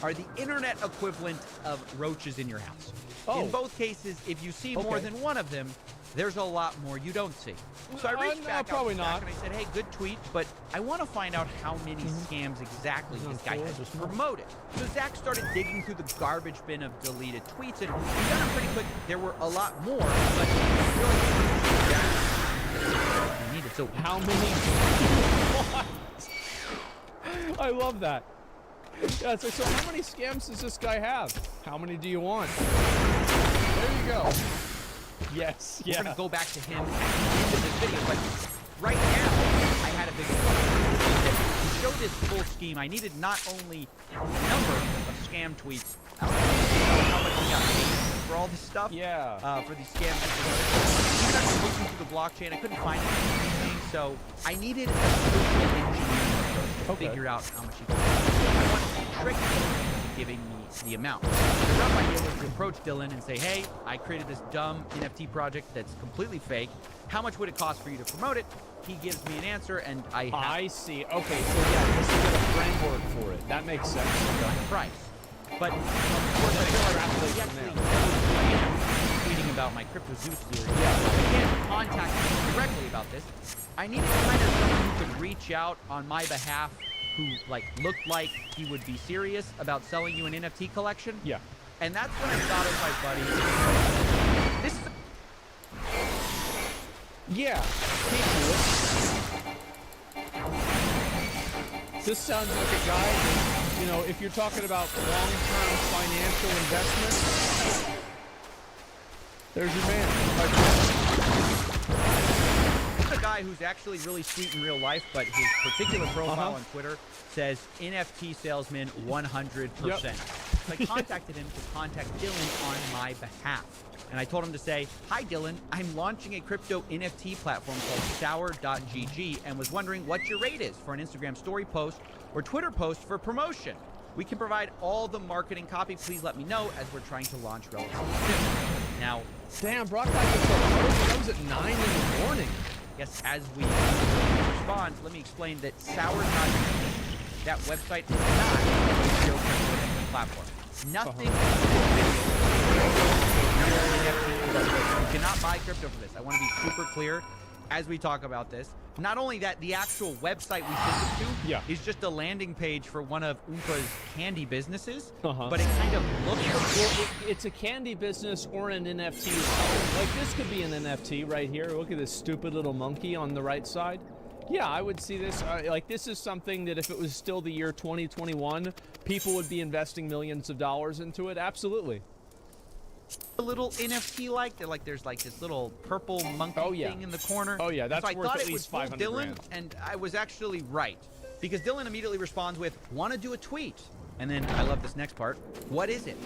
Are the internet equivalent of roaches in your house. Oh. In both cases, if you see more than one of them, there's a lot more you don't see. So I reached no, back out probably to Zach not. and I said, "Hey, good tweet, but I want to find out how many scams exactly this guy has promoted." So Zach started digging through the garbage bin of deleted tweets, and he found out pretty quick there were a lot more, but I feel like we needed. So How many? I love that. Yeah, it's like, so how many scams does this guy have? How many do you want? There you go. Yes, we're yeah. gonna go back to him at the end of this video, but right now I had a big to show this full scheme. I needed not only a number of scam tweets, how much we got paid for all this stuff, for these scams. I started looking through the blockchain. I couldn't find anything, so I needed a social engineering approach to figure out how much he got. I wanted to trick him into giving me the amount. The rough idea was to approach Dylan and say, "Hey, I created this dumb NFT project that's completely fake. How much would it cost for you to promote it?" He gives me an answer, and I see. Okay, so yeah, this is a framework for it. That makes sense. price. But of course, I feel like he actually knows who I am, tweeting about my Crypto Zeus theory. I can't contact him directly about this. I needed kind of someone who could reach out on my behalf, who looked like he would be serious about selling you an NFT collection. Yeah. And that's when I thought of my buddy. This is This sounds like a guy that, you know, if you're talking about long-term financial investment, there's your man. a guy who's actually really sweet in real life, but his particular profile on Twitter says NFT salesman 100%. So I contacted him to contact Dylan on my behalf. And I told him to say, "Hi Dylan, I'm launching a crypto NFT platform called sour.gg and was wondering what your rate is for an Instagram story post or Twitter post for promotion. We can provide all the marketing copy. Please let me know as we're trying to launch relatively soon." Now, damn, Brock got this that was at 9 in the morning. Yes, as we respond, let me explain that sour.gg, that website is not a real crypto NFT platform. Nothing in this video. You cannot buy crypto for this. I want to be super clear as we talk about this. Not only that, the actual website we sent it to is just a landing page for one of Oompa's candy businesses, but it kind of looks well, it's a candy business or an NFT. Like this could be an NFT right here. Look at this stupid little monkey on the right side. Yeah, I would see this. Like this is something that if it was still the year 2021, people would be investing millions of dollars into it. Absolutely. a little NFT like. They're like, there's like this little purple monkey thing in the corner. Oh yeah, that's so I worth thought at it least was $500 Dylan, grand. and I was actually right. Because Dylan immediately responds with, "Want to do a tweet?" And then I love this next part. "What is it?"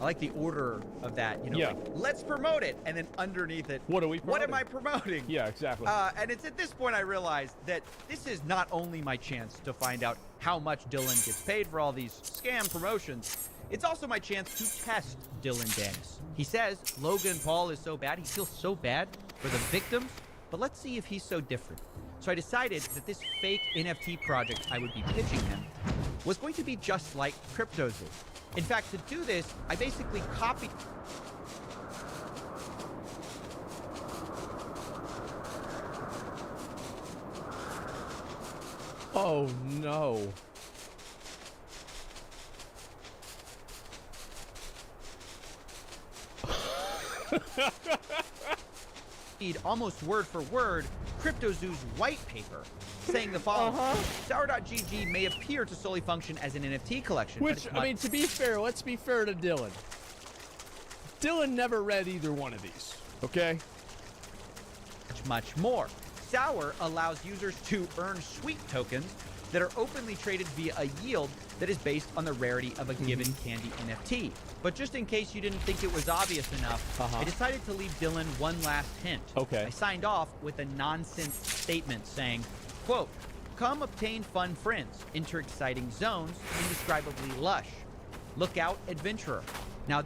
I like the order of that, you know, Yeah. like, let's promote it, and then underneath it, What are we what am promoting? I promoting? Yeah, exactly. And it's at this point I realized that this is not only my chance to find out how much Dylan gets paid for all these scam promotions, it's also my chance to test Dylan Dennis. He says Logan Paul is so bad, he feels so bad for the victims, but let's see if he's so different. So I decided that this fake NFT project I would be pitching him was going to be just like CryptoZoo. In fact, to do this, I basically copied... Oh, no. almost word for word CryptoZoo's white paper, saying the following. Sour.gg may appear to solely function as an NFT collection. Which, I mean, to be fair, let's be fair to Dylan. Dylan never read either one of these, okay? Much more. Sour allows users to earn sweet tokens that are openly traded via a yield that is based on the rarity of a given candy NFT. But just in case you didn't think it was obvious enough, I decided to leave Dylan one last hint. Okay. I signed off with a nonsense statement saying, quote, come obtain fun friends, enter exciting zones, indescribably lush. Look out, adventurer. Now,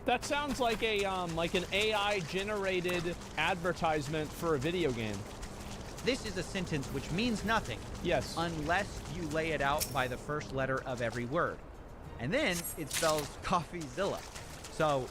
that sounds like a like an AI-generated advertisement for a video game. this is a sentence which means nothing. Yes. Unless you lay it out by the first letter of every word. And then it spells CoffeeZilla. So...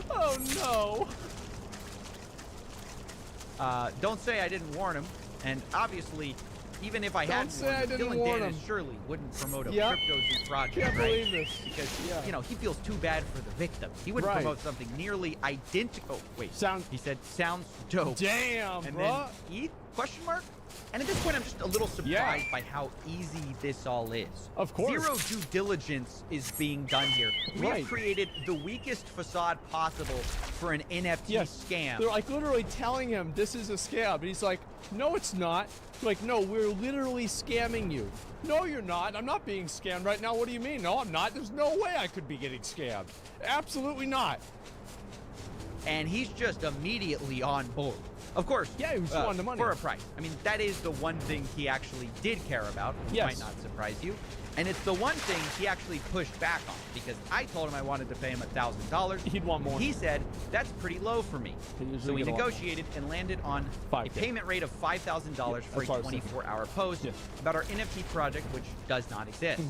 Oh no! Don't say I didn't warn him. And obviously, even if I had warned him, Dylan Dennis surely wouldn't promote a CryptoZoo project, Can't right? believe this. Because, you know, he feels too bad for the victim. He wouldn't promote something nearly identical. Oh, wait. He said, sounds dope. Damn, and bro. then eat? Question mark? And at this point, I'm just a little surprised by how easy this all is. Of course. Zero due diligence is being done here. We have created the weakest facade possible for an NFT scam. They're like literally telling him this is a scam. And he's like, no, it's not. Like, no, we're literally scamming you. No, you're not. I'm not being scammed right now. What do you mean? No, I'm not. There's no way I could be getting scammed. Absolutely not. And he's just immediately on board. Of course, he was wanting the money. For a price. I mean, that is the one thing he actually did care about, which might not surprise you. And it's the one thing he actually pushed back on, because I told him I wanted to pay him $1,000. He'd want more. He said, that's pretty low for me. So we negotiated and landed on a payment rate of $5,000 for a 24-hour post about our NFT project, which does not exist.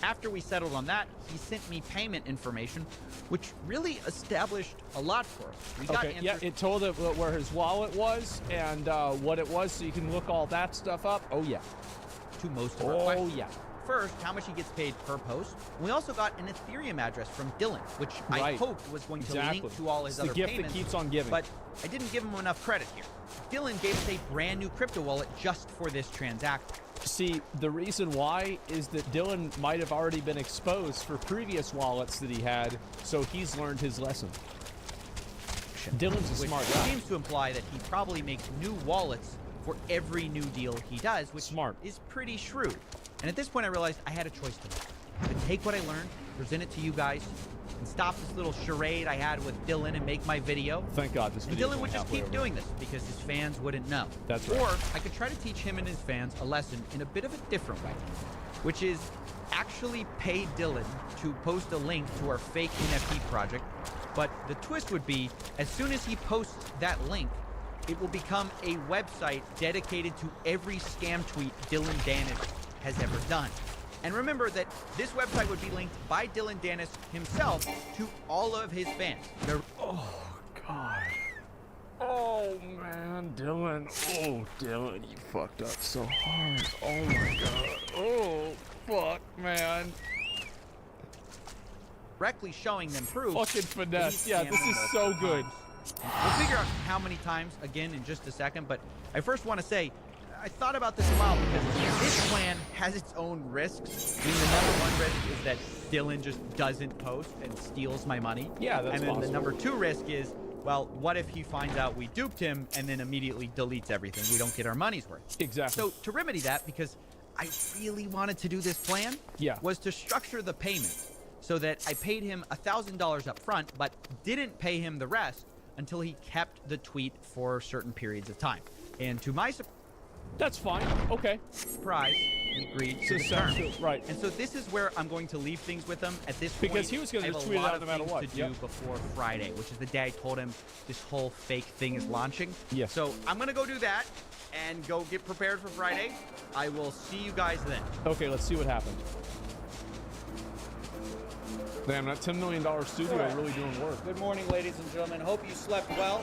After we settled on that, he sent me payment information, which really established a lot for us. We got answers. Yeah, it told it where his wallet was and what it was, so you can look all that stuff up. Oh, yeah. To most of our questions. First, how much he gets paid per post. We also got an Ethereum address from Dylan, which I hoped was going to link to all his other payments. The gift that keeps on giving. But I didn't give him enough credit here. Dylan gave us a brand new crypto wallet just for this transaction. See, the reason why is that Dylan might have already been exposed for previous wallets that he had, so he's learned his lesson. Dylan's a smart guy. Seems to imply that he probably makes new wallets for every new deal he does, which is pretty shrewd. And at this point, I realized I had a choice to make. I could take what I learned, present it to you guys, and stop this little charade I had with Dylan and make my video. Thank God this video. Dylan would just keep doing this because his fans wouldn't know. That's right. Or I could try to teach him and his fans a lesson in a bit of a different way, which is actually pay Dylan to post a link to our fake NFT project. But the twist would be, as soon as he posts that link, it will become a website dedicated to every scam tweet Dylan Dennis has ever done. And remember that this website would be linked by Dylan Dennis himself to all of his fans. Oh, God. Oh, man, Dylan. Oh, Dylan, you fucked up so hard. Oh, my God. Oh, fuck, man. Directly showing them proof. Fucking finesse. Yeah, this is so good. We'll figure out how many times again in just a second, but I first want to say, I thought about this a while because this plan has its own risks. I mean, the number one risk is that Dylan just doesn't post and steals my money. Yeah, that's And then possible. the number two risk is, well, what if he finds out we duped him and then immediately deletes everything? We don't get our money's worth. Exactly. So to remedy that, because I really wanted to do this plan, was to structure the payment so that I paid him $1,000 up front, but didn't pay him the rest until he kept the tweet for certain periods of time. And to my That's fine. Okay. surprise, he agreed to the terms. Right. And so this is where I'm going to leave things with him at this point. Because he was gonna I have tweet a it lot out of no matter things what. to do Yep. before Friday, which is the day I told him this whole fake thing is launching. Yes. So I'm going to go do that and go get prepared for Friday. I will see you guys then. Okay, let's see what happens. Damn, that $10 million studio really doing work. Good morning, ladies and gentlemen. Hope you slept well.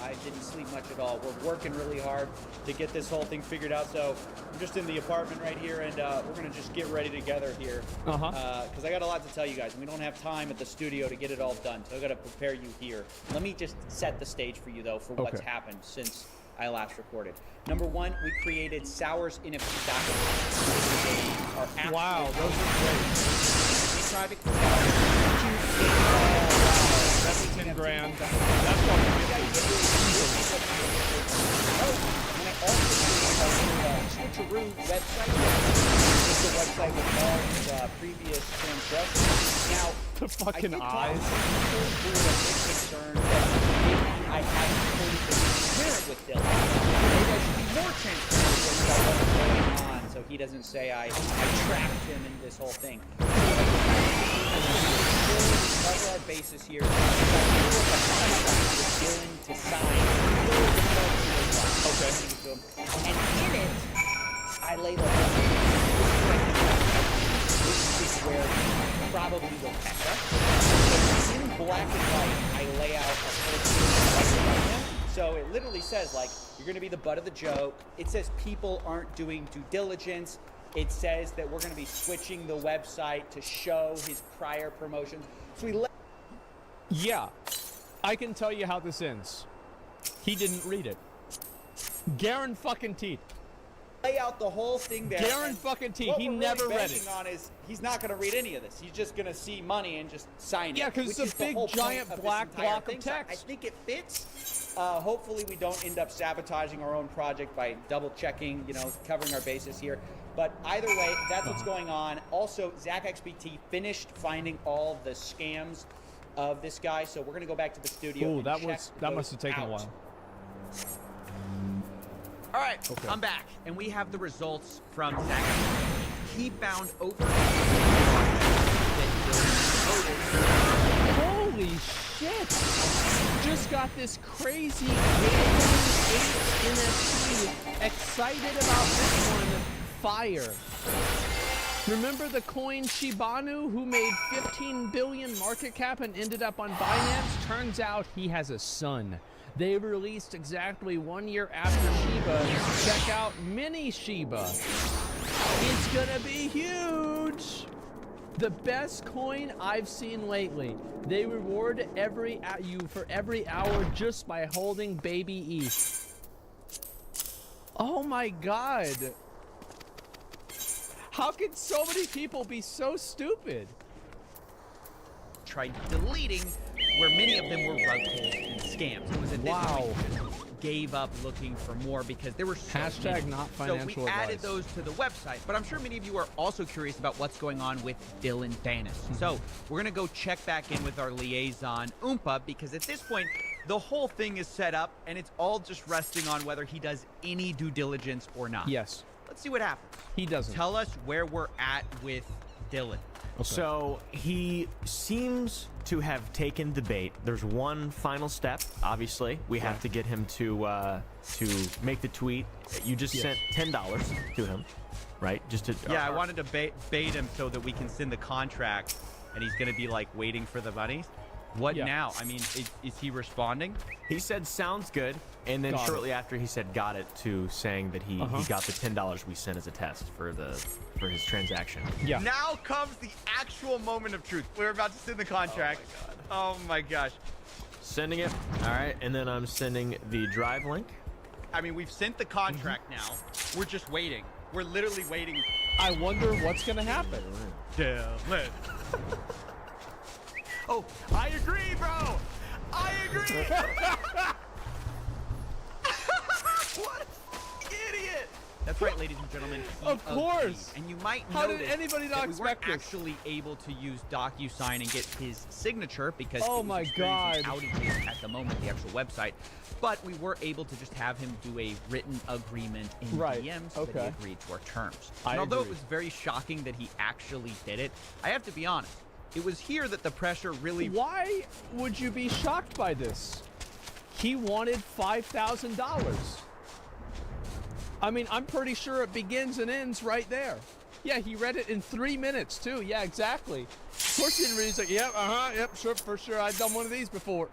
I didn't sleep much at all. We're working really hard to get this whole thing figured out. So I'm just in the apartment right here, and we're going to just get ready together here. Because I got a lot to tell you guys. We don't have time at the studio to get it all done, so I got to prepare you here. Let me just set the stage for you, though, for what's happened since I last recorded. Number one, we created Sour's NFT documents. Wow, those are great. Private That's 10 grand. That's what Switcheroo website. It's a website with all the previous transgressions. Now, the fucking eyes. People who are a bit concerned that maybe I haven't fully been transparent with Dylan. Maybe I should be more transparent with him about what's going on, so he doesn't say I trapped him in this whole thing. Cover our bases here. Dylan to sign. Okay. And in it, I lay the whole thing. This is where he probably will catch us. In black and white, I lay out a whole thing. So it literally says, like, you're going to be the butt of the joke. It says people aren't doing due diligence. It says that we're going to be switching the website to show his prior promotions. So we Yeah, I can tell you how this ends. He didn't read it. Garen fucking teeth. lay out the whole thing there. Garen fucking T. He never read it. On is he's not going to read any of this. He's just going to see money and just sign it. Yeah, because it's a big giant black block of text. I think it fits. Hopefully we don't end up sabotaging our own project by double checking, covering our bases here. But either way, that's what's going on. Also, ZachXBT finished finding all the scams of this guy, so we're going to go back to the studio. Ooh, that must have taken a while. All right, okay. I'm back, and we have the results from Zach. He found over. Holy shit! Just got this crazy game 8 NFT. Excited about this one. Fire. Remember the coin Shibanu who made 15 billion market cap and ended up on Binance? Turns out he has a son. They released exactly 1 year after Shiba. Check out Mini Shiba. It's gonna be huge. The best coin I've seen lately. They reward you for every hour just by holding baby ETH. Oh my god. How could so many people be so stupid? Tried deleting where many of them were rug pulls and scams. It was at this point just gave up looking for more because there were so many. Not financial So we added advice. those to the website, but I'm sure many of you are also curious about what's going on with Dylan Bannis. So we're gonna go check back in with our liaison Oompa because at this point the whole thing is set up and it's all just resting on whether he does any due diligence or not. Yes. Let's see what happens. He doesn't. Tell us where we're at with Dylan. Okay. So he seems to have taken the bait. There's one final step. Obviously, we have to get him to make the tweet. You just sent $10 to him, right? Just to I wanted to bait him so that we can send the contract, and he's gonna be like waiting for the money. What now? I mean, is he responding? He said sounds good, and then shortly after he said got it to saying that he got the $10 we sent as a test for his transaction. Yeah. Now comes the actual moment of truth. We're about to send the contract. Oh my gosh. Sending it. All right, and then I'm sending the drive link. I mean, we've sent the contract now. We're just waiting. We're literally waiting. I wonder what's gonna happen. Dylan. Oh, I agree, bro. I agree. What an idiot. That's right, ladies and gentlemen. Of course. And you might How notice did anybody not that we weren't expect this? actually able to use DocuSign and get his signature because Oh it was my experiencing God. outages at the moment, the actual website. But we were able to just have him do a written agreement in Right. DM so that he Okay. agreed to our terms. I And although agree. it was very shocking that he actually did it, I have to be honest. It was here that the pressure really... Why would you be shocked by this? He wanted $5,000. I mean, I'm pretty sure it begins and ends right there. Yeah, he read it in 3 minutes, too. Yeah, exactly. Of course he didn't read it. He's like, yep, yep, sure, for sure. I've done one of these before.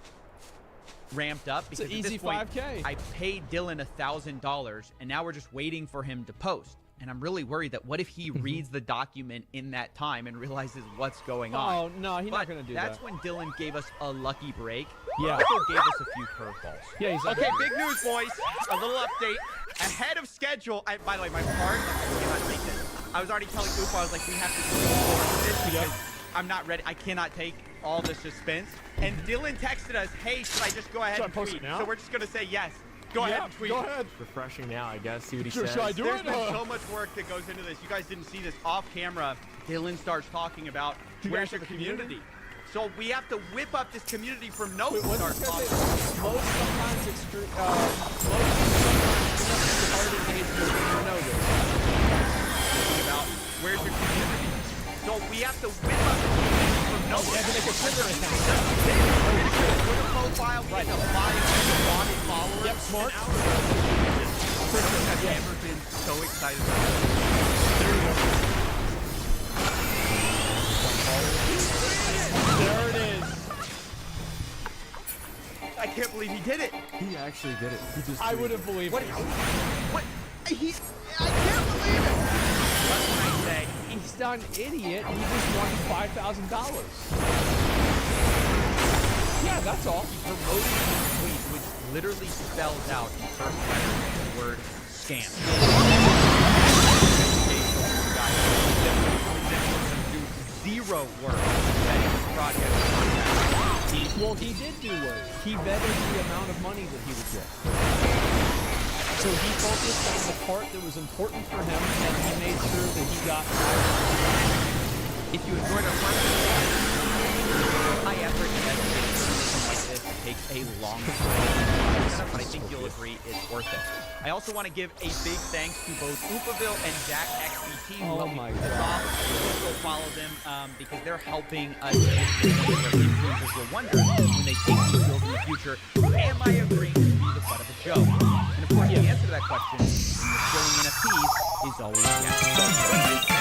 ramped up because It's an at this easy point, 5K. I paid Dylan $1,000 and now we're just waiting for him to post. And I'm really worried that what if he reads the document in that time and realizes what's going on? Oh, no, he's not But going to do that's that. when Dylan gave us a lucky break. Yeah. He also gave us a few curveballs. Yeah, he's like, Okay, big news, boys. A little update. Ahead of schedule. By the way, my part, I cannot take this. I was already telling Oof, I was like, we have to do this because I'm not ready. I cannot take all this suspense. And Dylan texted us, hey, should I just go ahead Should I and post tweet? it now? So we're just going to say yes. Go ahead and tweet. Go ahead. Refreshing now, I guess. See what he Sure, says. should I do There's it? been so much work that goes into this. You guys didn't see this off camera. Dylan starts talking about You where's guys your have a community? community? So we have to whip up this community from no Wait, what's start this gonna talking say? Most sometimes extreme, most hard engagement, you know this. about where's your community. So we have to whip up the community from no You have to make a Twitter account. Twitter profile, we have to buy body followers. Yep, smart. I've never been so excited about this. There it is. I can't believe he did it. He actually did it. He just I would have believed What? it. What? I can't believe it. What can I say? He's not an idiot. He just wanted $5,000. Yeah, that's all. Promoting his tweet, which literally spells out in first letters the word scam. Zero work vetting the project contract. Well, he did do work. He vetted the amount of money that he would get. So he focused on the part that was important for him, and he made sure that he got. If you enjoyed our first high effort investigating journalism like this takes a long time, but I think you'll agree it's worth it. I also want to give a big thanks to both Oopaville and Zach XBT who helped me put this off. Please go follow them because they're helping us get to the point where influencers will wonder when they take these skills in the future, am I agreeing to be the butt of a joke? And of course, the answer to that question in the skilling NFTs is always yes.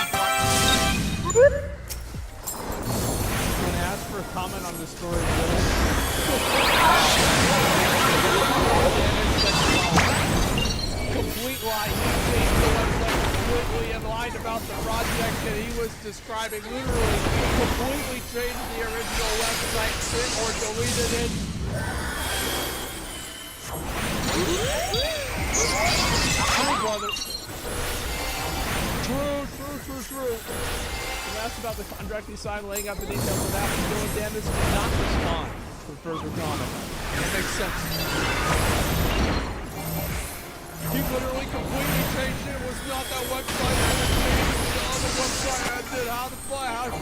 When asked for a comment on the story, complete lie. He changed the website completely and lied about the project that he was describing. Literally, completely changed the original website or deleted it. True, brother. True. When asked about the contract he signed, laying out the details of that, Dylan Danis did not respond for further comment. It makes sense. He literally completely changed it. It was not that website. It was the other website. I did how the fuck?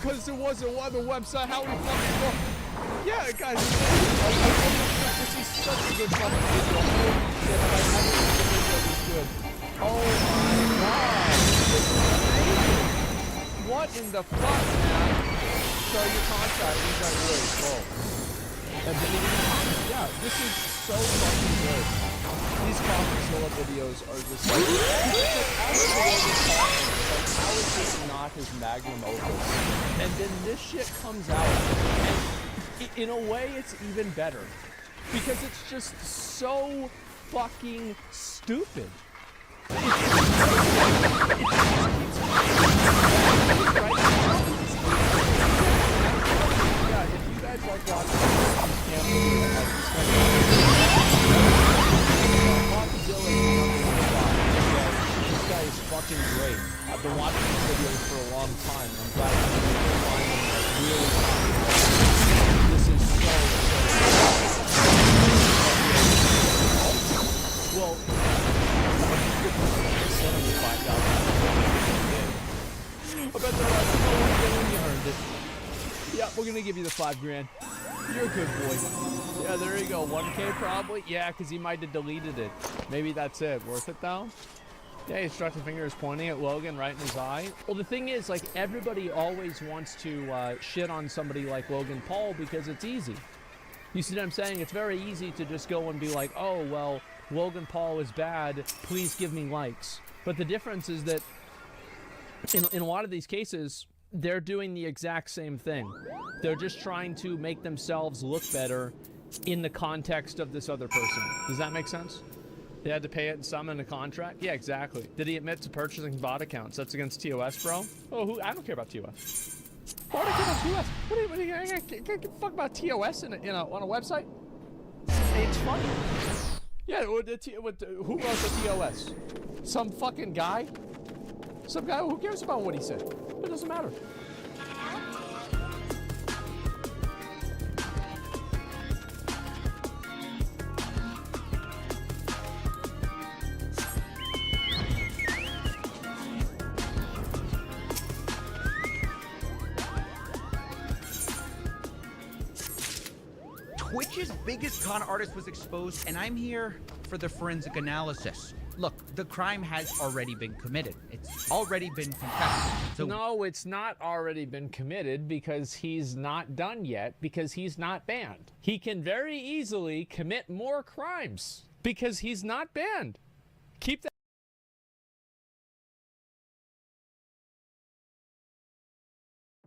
Because it wasn't one other website. How we fucking go? Yeah, guys. This is such a good fucking video. Holy shit! Like, I didn't think the video was good. Oh my god. This is amazing. What in the fuck, man? Show your contract. He's like, wait, whoa. And then yeah, this is so fucking good. These Coffeezilla videos are just like, how is this not his magnum opus? And then this shit comes out, and in a way, it's even better because it's just so fucking stupid. Yeah, if you guys like watching me give you the 5 grand. You're a good boy. Yeah, there you go. 1K probably. Yeah, because he might have deleted it. Maybe that's it. Worth it though? Yeah, his instructing finger is pointing at Logan right in his eye. Well, the thing is, like, everybody always wants to shit on somebody like Logan Paul because it's easy. You see what I'm saying? It's very easy to just go and be like, oh, well, Logan Paul is bad. Please give me likes. But the difference is that in a lot of these cases, they're doing the exact same thing. They're just trying to make themselves look better in the context of this other person. Does that make sense? They had to pay it and some in a contract? Yeah, exactly. Did he admit to purchasing bot accounts? That's against TOS, bro? Oh, I don't care about TOS. Why would I care about TOS? What do you I give a fuck about TOS on a website? It's funny. Yeah, who wrote the TOS? Some fucking guy? Some guy? Who cares about what he said? It doesn't matter. Twitch's biggest con artist was exposed, and I'm here for the forensic analysis. Look, the crime has already been committed. It's already been confessed. So no, it's not already been committed because he's not done yet, because he's not banned. He can very easily commit more crimes because he's not banned. Keep that.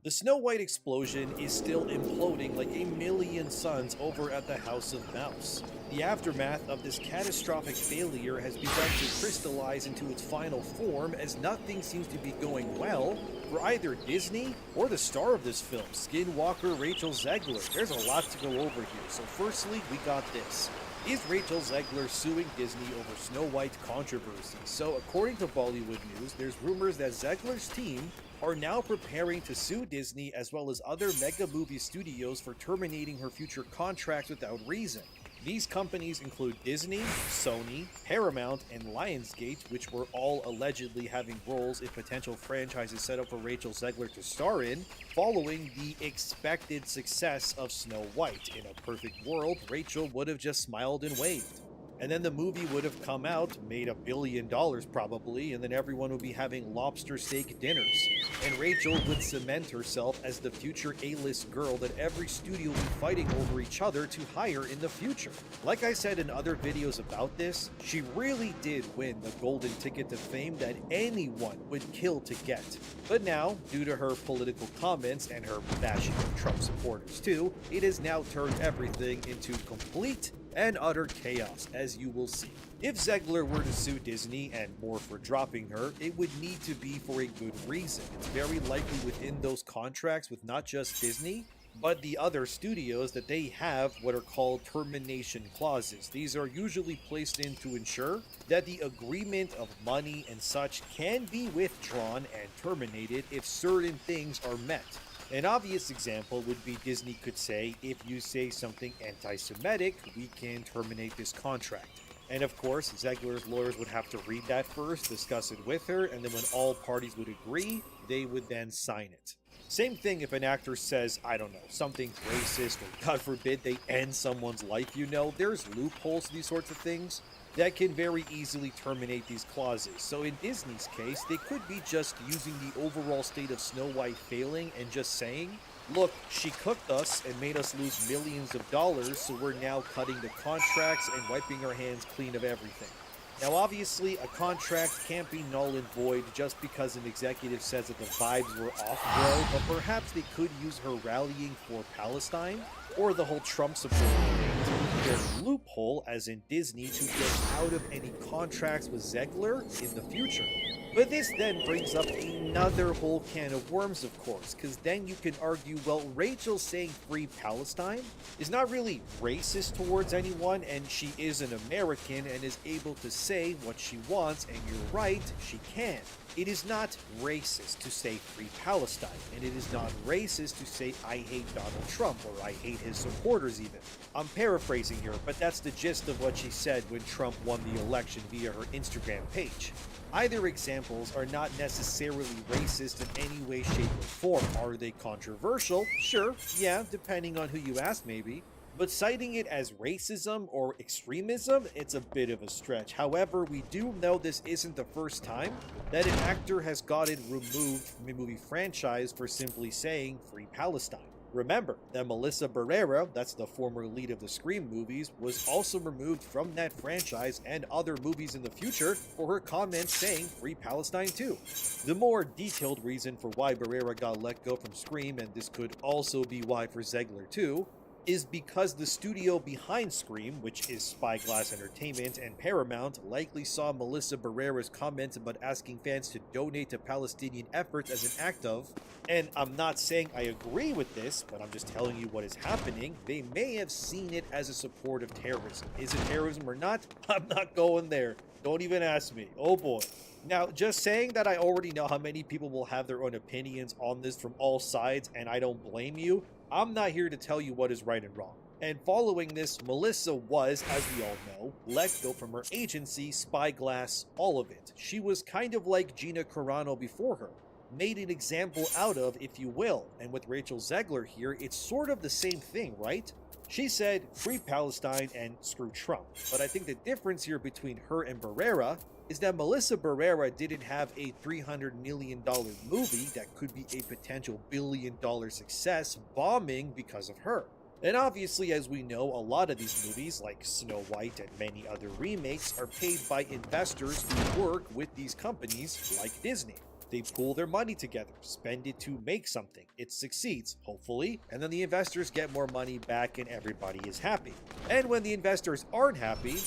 The Snow White explosion is still imploding like a million suns over at the House of Mouse. The aftermath of this catastrophic failure has begun to crystallize into its final form as nothing seems to be going well for either Disney or the star of this film, Skinwalker Rachel Zegler. There's a lot to go over here, so firstly, we got this. Is Rachel Zegler suing Disney over Snow White controversy? So according to Bollywood News, there's rumors that Zegler's team are now preparing to sue Disney as well as other mega movie studios for terminating her future contracts without reason. These companies include Disney, Sony, Paramount, and Lionsgate, which were all allegedly having roles in potential franchises set up for Rachel Zegler to star in, following the expected success of Snow White. In a perfect world, Rachel would have just smiled and waved. And then the movie would have come out, made $1 billion probably, and then everyone would be having lobster steak dinners. And Rachel would cement herself as the future A-list girl that every studio would be fighting over each other to hire in the future. Like I said in other videos about this, she really did win the golden ticket to fame that anyone would kill to get. But now, due to her political comments and her bashing of Trump supporters too, it has now turned everything into complete and utter chaos, as you will see. If Zegler were to sue Disney, and more for dropping her, it would need to be for a good reason. It's very likely within those contracts with not just Disney, but the other studios that they have what are called termination clauses. These are usually placed in to ensure that the agreement of money and such can be withdrawn and terminated if certain things are met. An obvious example would be Disney could say, if you say something anti-Semitic, we can terminate this contract. And of course, Zegler's lawyers would have to read that first, discuss it with her, and then when all parties would agree, they would then sign it. Same thing if an actor says, I don't know, something racist, or God forbid they end someone's life, you know, there's loopholes to these sorts of things that can very easily terminate these clauses. So in Disney's case, they could be just using the overall state of Snow White failing and just saying, look, she cooked us and made us lose millions of dollars, so we're now cutting the contracts and wiping our hands clean of everything. Now obviously, a contract can't be null and void just because an executive says that the vibes were off, bro, but perhaps they could use her rallying for Palestine, or the whole Trump support thing, their loophole, as in Disney, to get out of any contracts with Zegler in the future. But this then brings up another whole can of worms, of course, because then you can argue, well, Rachel saying free Palestine is not really racist towards anyone, and she is an American and is able to say what she wants, and you're right, she can. It is not racist to say free Palestine, and it is not racist to say I hate Donald Trump, or I hate his supporters even. I'm paraphrasing here, but that's the gist of what she said when Trump won the election via her Instagram page. Either examples are not necessarily racist in any way, shape, or form. Are they controversial? Sure, yeah, depending on who you ask maybe. But citing it as racism or extremism, it's a bit of a stretch. However, we do know this isn't the first time that an actor has gotten removed from a movie franchise for simply saying Free Palestine. Remember that Melissa Barrera, that's the former lead of the Scream movies, was also removed from that franchise and other movies in the future for her comments saying Free Palestine too. The more detailed reason for why Barrera got let go from Scream, and this could also be why for Zegler too, is because the studio behind Scream, which is Spyglass Entertainment and Paramount, likely saw Melissa Barrera's comments about asking fans to donate to Palestinian efforts as an act of, and I'm not saying I agree with this, but I'm just telling you what is happening, they may have seen it as a support of terrorism. Is it terrorism or not? I'm not going there. Don't even ask me. Oh boy. Now, just saying that I already know how many people will have their own opinions on this from all sides, and I don't blame you, I'm not here to tell you what is right and wrong. And following this, Melissa was, as we all know, let go from her agency, Spyglass, all of it. She was kind of like Gina Carano before her. Made an example out of, if you will. And with Rachel Zegler here, it's sort of the same thing, right? She said, Free Palestine and screw Trump. But I think the difference here between her and Barrera is that Melissa Barrera didn't have a $300 million movie that could be a potential billion-dollar success bombing because of her. And obviously, as we know, a lot of these movies, like Snow White and many other remakes, are paid by investors who work with these companies like Disney. They pool their money together, spend it to make something. It succeeds, hopefully, and then the investors get more money back and everybody is happy. And when the investors aren't happy,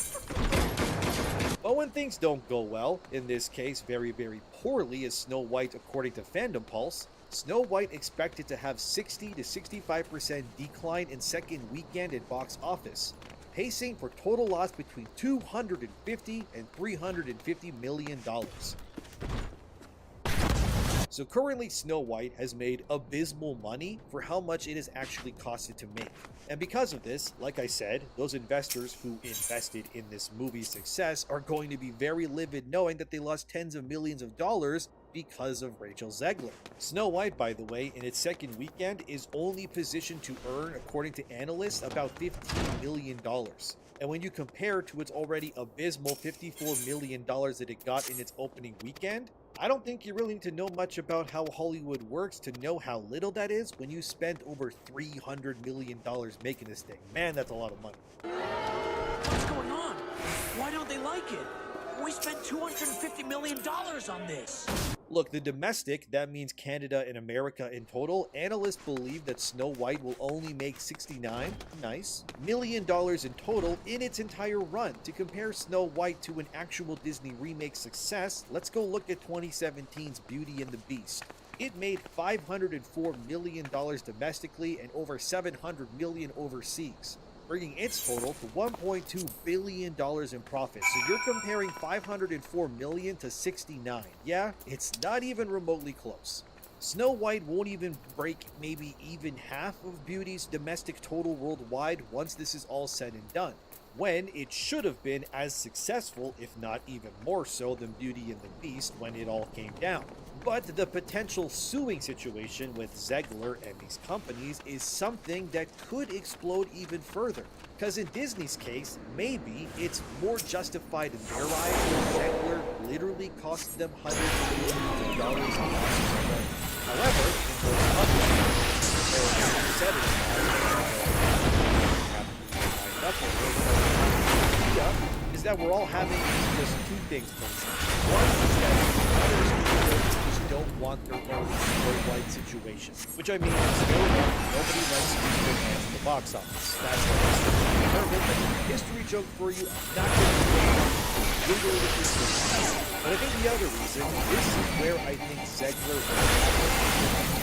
but when things don't go well, in this case very, very poorly as Snow White according to Fandom Pulse, Snow White expected to have 60 to 65% decline in second weekend at box office, pacing for total loss between $250 and $350 million. So currently Snow White has made abysmal money for how much it has actually costed to make. And because of this, like I said, those investors who invested in this movie's success are going to be very livid knowing that they lost tens of millions of dollars because of Rachel Zegler. Snow White, by the way, in its second weekend is only positioned to earn, according to analysts, about $15 million. And when you compare to its already abysmal $54 million that it got in its opening weekend, I don't think you really need to know much about how Hollywood works to know how little that is when you spent over $300 million making this thing. Man, that's a lot of money. What's going on? Why don't they like it? We spent $250 million on this. Look, the domestic, that means Canada and America in total, analysts believe that Snow White will only make $69 million in total in its entire run. To compare Snow White to an actual Disney remake success, let's go look at 2017's Beauty and the Beast. It made $504 million domestically and over $700 million overseas, bringing its total to $1.2 billion in profit. So you're comparing $504 million to 69. Yeah, it's not even remotely close. Snow White won't even break maybe even half of Beauty's domestic total worldwide once this is all said and done, when it should have been as successful, if not even more so, than Beauty and the Beast when it all came down. But the potential suing situation with Zegler and these companies is something that could explode even further. Because in Disney's case, maybe it's more justified in their eyes when Zegler literally cost them hundreds of millions of dollars in losses already. However, in those other said it is that we're all having just two things. One is that don't want their own Snow White situation. Which I mean, Snow White, nobody likes to use their hands at the box office. That's a history joke for you. I'm not going to Google the history. But I think the other reason, this is where I think Zegler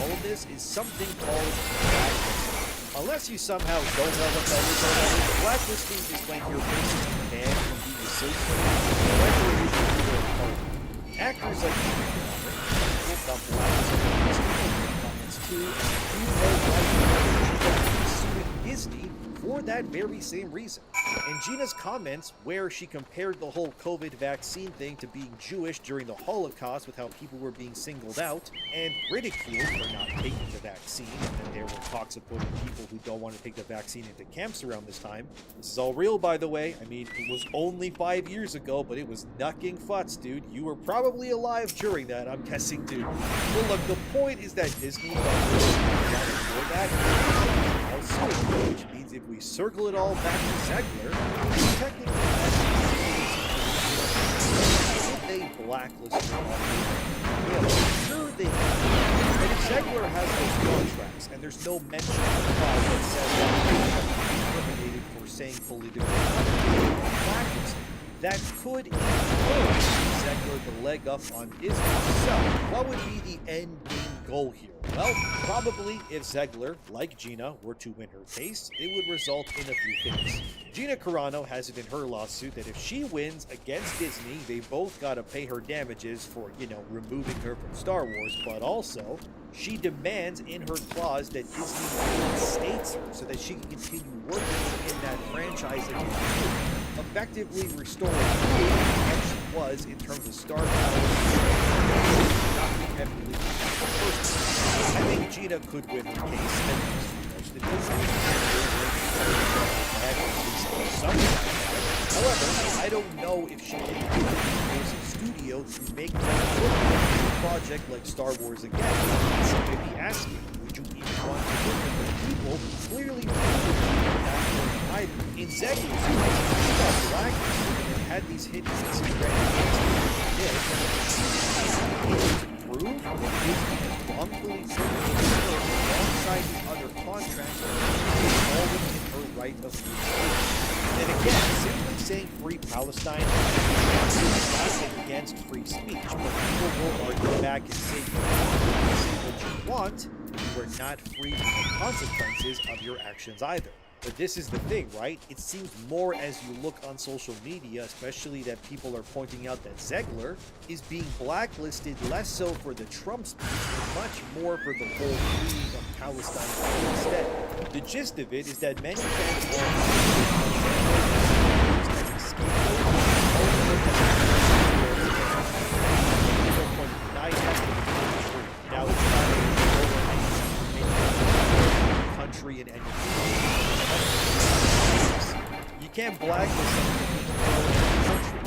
all of this is something called blacklisting. Unless you somehow don't know what that is already, blacklisting is when your face is banned from being associated with actors like Disney for that very same reason. And Gina's comments, where she compared the whole COVID vaccine thing to being Jewish during the Holocaust with how people were being singled out and ridiculed for not taking the vaccine, and then there were talks of putting people who don't want to take the vaccine into camps around this time. This is all real, by the way. I mean, it was only 5 years ago, but it was nucking futz, dude. You were probably alive during that, I'm guessing, dude. But look, the point is that Disney for that, which means if we circle it all back to Zegler, technically they blacklist sure they can. And if Zegler has those contracts and there's no mention of the clause that says that he's eliminated for saying political blacklisting, that could encourage Zegler to leg up on Disney. So, what would be the end game goal here? Well, probably if Zegler, like Gina, were to win her case, it would result in a few things. Gina Carano has it in her lawsuit that if she wins against Disney, they both gotta pay her damages for, removing her from Star Wars, but also, she demands in her clause that Disney reinstates her so that she can continue working in that franchise again, effectively restoring what she was in terms of star power. I think Gina could win her case, and however, I don't know if she can use a studio to make a project like Star Wars again. So maybe asking, would you even want to work with the people? Clearly, either. In Zegler's case, Blacklisted and had these hidden prove that Disney has wrongfully terminated her alongside the other contracts all within her right of free speech. And again, simply saying free Palestine is not against free speech, but people will argue back and say you can say what you want, you are not free from the consequences of your actions either. But this is the thing, right? It seems more as you look on social media, especially that people are pointing out that Zegler is being blacklisted less so for the Trump speech, but much more for the whole freeing of Palestine instead. The gist of it is that many fans now it's not country and anything. You can't blacklist someone in the country.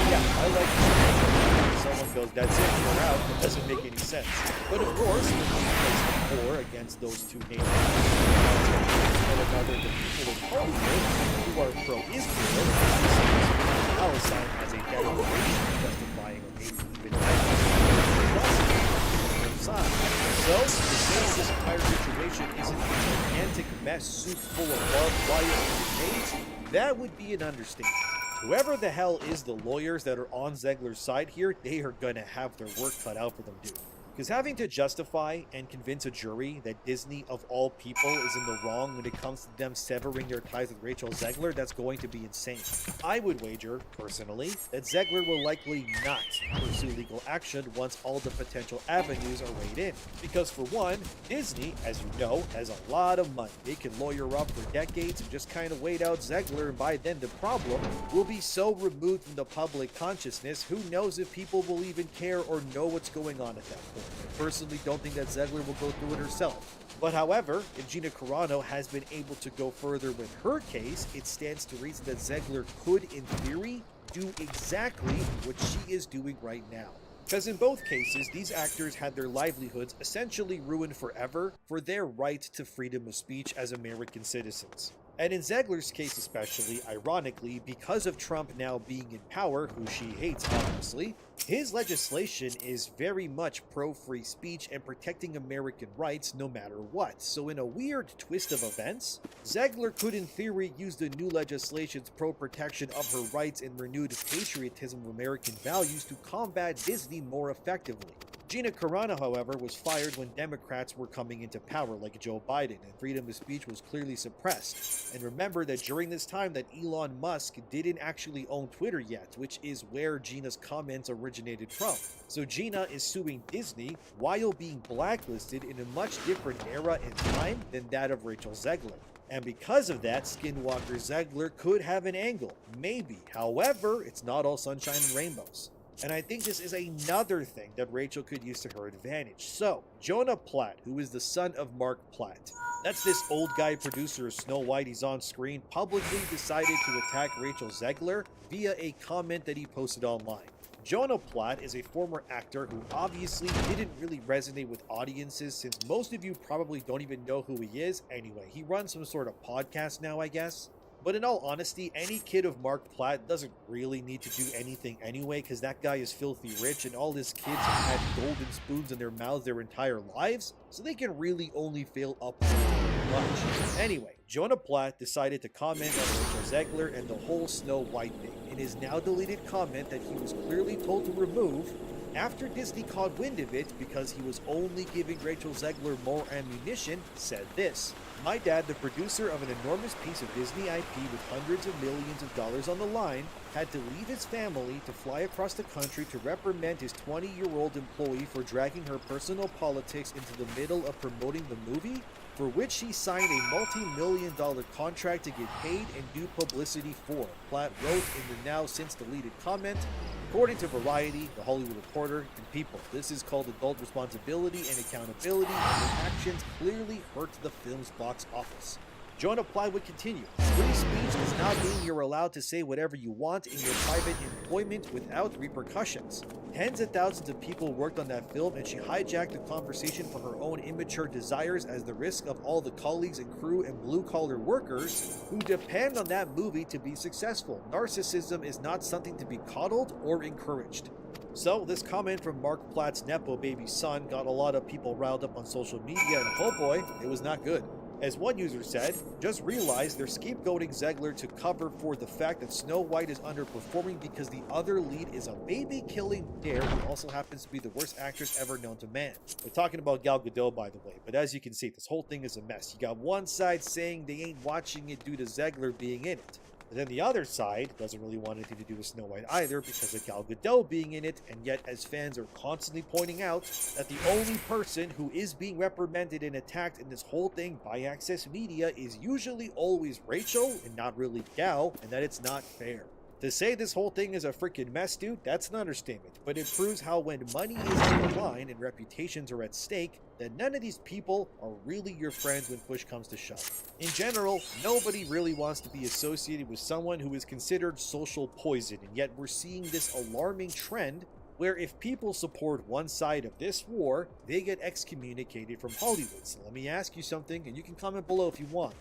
Yeah, I like it. Someone goes, that's it, you're out. It doesn't make any sense. But of course, when you place the war against those two nations, one another, the people of Hollywood who are pro-Israel, Palestine as a declaration justifying or maybe even side. So, to say this entire situation isn't a gigantic mess soup full of barbed wire and grenades, that would be an understatement. Whoever the hell is the lawyers that are on Zegler's side here, they are gonna have their work cut out for them, dude. Because having to justify and convince a jury that Disney, of all people, is in the wrong when it comes to them severing their ties with Rachel Zegler, that's going to be insane. I would wager, personally, that Zegler will likely not pursue legal action once all the potential avenues are weighed in. Because for one, Disney, as you know, has a lot of money. They can lawyer up for decades and just kind of wait out Zegler, and by then the problem will be so removed from the public consciousness, who knows if people will even care or know what's going on at that point. I personally don't think that Zegler will go through it herself. But however, if Gina Carano has been able to go further with her case, it stands to reason that Zegler could, in theory, do exactly what she is doing right now. Because in both cases, these actors had their livelihoods essentially ruined forever for their right to freedom of speech as American citizens. And in Zegler's case especially, ironically, because of Trump now being in power, who she hates obviously, his legislation is very much pro-free speech and protecting American rights no matter what. So in a weird twist of events, Zegler could in theory use the new legislation's pro-protection of her rights and renewed patriotism of American values to combat Disney more effectively. Gina Carano, however, was fired when Democrats were coming into power like Joe Biden, and freedom of speech was clearly suppressed. And remember that during this time that Elon Musk didn't actually own Twitter yet, which is where Gina's comments originated from. So Gina is suing Disney while being blacklisted in a much different era and time than that of Rachel Zegler. And because of that, Skinwalker Zegler could have an angle, maybe. However, it's not all sunshine and rainbows. And I think this is another thing that Rachel could use to her advantage. So, Jonah Platt, who is the son of Mark Platt, that's this old guy producer of Snow White, he's on screen, publicly decided to attack Rachel Zegler via a comment that he posted online. Jonah Platt is a former actor who obviously didn't really resonate with audiences, since most of you probably don't even know who he is. Anyway, he runs some sort of podcast now, I guess. But in all honesty, any kid of Mark Platt doesn't really need to do anything anyway, because that guy is filthy rich and all his kids have had golden spoons in their mouths their entire lives, so they can really only fail up much. Anyway, Jonah Platt decided to comment on Rachel Zegler and the whole Snow White thing in his now deleted comment that he was clearly told to remove after Disney caught wind of it because he was only giving Rachel Zegler more ammunition. Said this: "My dad, the producer of an enormous piece of Disney IP with hundreds of millions of dollars on the line, had to leave his family to fly across the country to reprimand his 20-year-old employee for dragging her personal politics into the middle of promoting the movie, for which he signed a multi-million-dollar contract to get paid and do publicity for," Platt wrote in the now since deleted comment. According to Variety, The Hollywood Reporter, and People, this is called adult responsibility and accountability, and their actions clearly hurt the film's box office. Jonah Platt would continue. "Free speech does not mean you're allowed to say whatever you want in your private employment without repercussions. Tens of thousands of people worked on that film, and she hijacked the conversation for her own immature desires at the risk of all the colleagues and crew and blue-collar workers who depend on that movie to be successful. Narcissism is not something to be coddled or encouraged." So, this comment from Mark Platt's Nepo baby son got a lot of people riled up on social media, and oh boy, it was not good. As one user said, "Just realize they're scapegoating Zegler to cover for the fact that Snow White is underperforming because the other lead is a baby-killing dare who also happens to be the worst actress ever known to man." We're talking about Gal Gadot, by the way, but as you can see, this whole thing is a mess. You got one side saying they ain't watching it due to Zegler being in it. But then the other side doesn't really want anything to do with Snow White either because of Gal Gadot being in it, and yet as fans are constantly pointing out that the only person who is being reprimanded and attacked in this whole thing by Access Media is usually always Rachel and not really Gal, and that it's not fair. To say this whole thing is a freaking mess, dude, that's an understatement, but it proves how when money is on the line and reputations are at stake, that none of these people are really your friends when push comes to shove. In general, nobody really wants to be associated with someone who is considered social poison, and yet we're seeing this alarming trend where if people support one side of this war, they get excommunicated from Hollywood. So let me ask you something, and you can comment below if you want.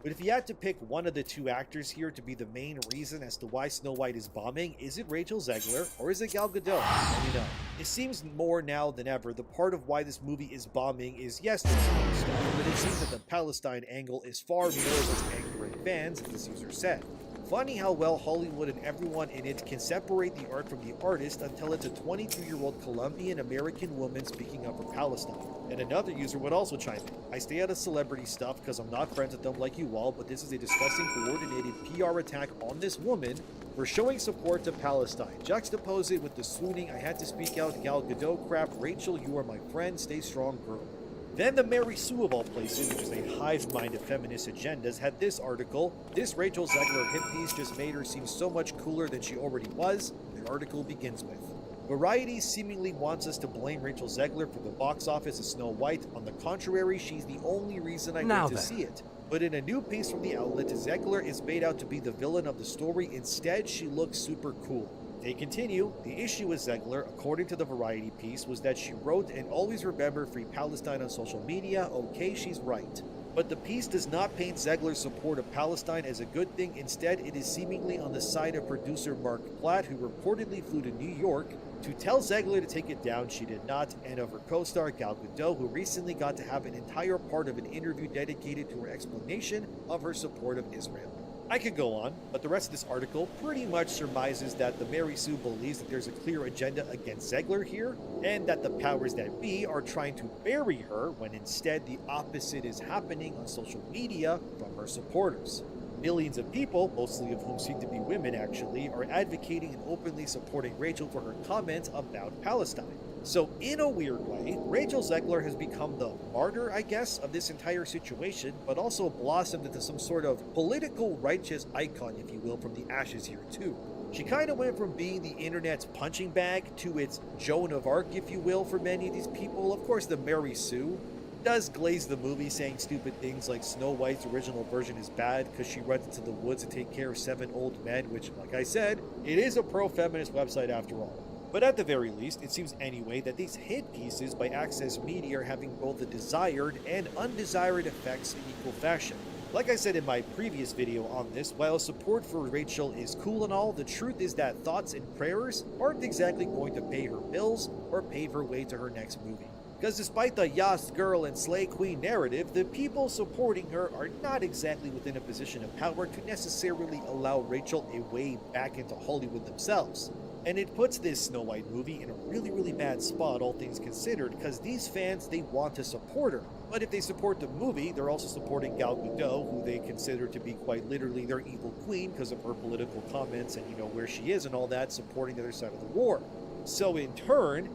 But if you had to pick one of the two actors here to be the main reason as to why Snow White is bombing, is it Rachel Zegler or is it Gal Gadot? Let me know. It seems more now than ever the part of why this movie is bombing is yes, the Trump stuff, but it seems that the Palestine angle is far more what's angering fans, as this user said. Funny how well Hollywood and everyone in it can separate the art from the artist until it's a 22-year-old Colombian American woman speaking up for Palestine. And another user would also chime in. "I stay out of celebrity stuff because I'm not friends with them like you all, but this is a disgusting coordinated PR attack on this woman for showing support to Palestine. Juxtapose it with the swooning I had to speak out Gal Gadot crap. Rachel, you are my friend. Stay strong, girl." Then the Mary Sue of all places, which is a hive mind of feminist agendas, had this article. "This Rachel Zegler hit piece just made her seem so much cooler than she already was." The article begins with, "Variety seemingly wants us to blame Rachel Zegler for the box office of Snow White. On the contrary, she's the only reason I went to see it. But in a new piece from the outlet, Zegler is made out to be the villain of the story. Instead, she looks super cool." They continue, "The issue with Zegler, according to the Variety piece, was that she wrote and always remember Free Palestine on social media. Okay, she's right. But the piece does not paint Zegler's support of Palestine as a good thing. Instead, it is seemingly on the side of producer Mark Platt, who reportedly flew to New York to tell Zegler to take it down. She did not, and of her co-star Gal Gadot, who recently got to have an entire part of an interview dedicated to her explanation of her support of Israel." I could go on, but the rest of this article pretty much surmises that the Mary Sue believes that there's a clear agenda against Zegler here, and that the powers that be are trying to bury her when instead the opposite is happening on social media from her supporters. Millions of people, mostly of whom seem to be women actually, are advocating and openly supporting Rachel for her comments about Palestine. So in a weird way, Rachel Zegler has become the martyr, I guess, of this entire situation, but also blossomed into some sort of political righteous icon, if you will, from the ashes here too. She kind of went from being the internet's punching bag to its Joan of Arc, if you will, for many of these people. Of course, the Mary Sue does glaze the movie, saying stupid things like Snow White's original version is bad because she runs into the woods to take care of 7 old men, which, like I said, it is a pro-feminist website after all. But at the very least, it seems anyway that these hit pieces by Access Media are having both the desired and undesired effects in equal fashion. Like I said in my previous video on this, while support for Rachel is cool and all, the truth is that thoughts and prayers aren't exactly going to pay her bills or pave her way to her next movie. Because despite the Yas Girl and Slay Queen narrative, the people supporting her are not exactly within a position of power to necessarily allow Rachel a way back into Hollywood themselves. And it puts this Snow White movie in a really bad spot, all things considered, because these fans, they want to support her. But if they support the movie, they're also supporting Gal Gadot, who they consider to be quite literally their evil queen because of her political comments and, where she is and all that, supporting the other side of the war. So in turn,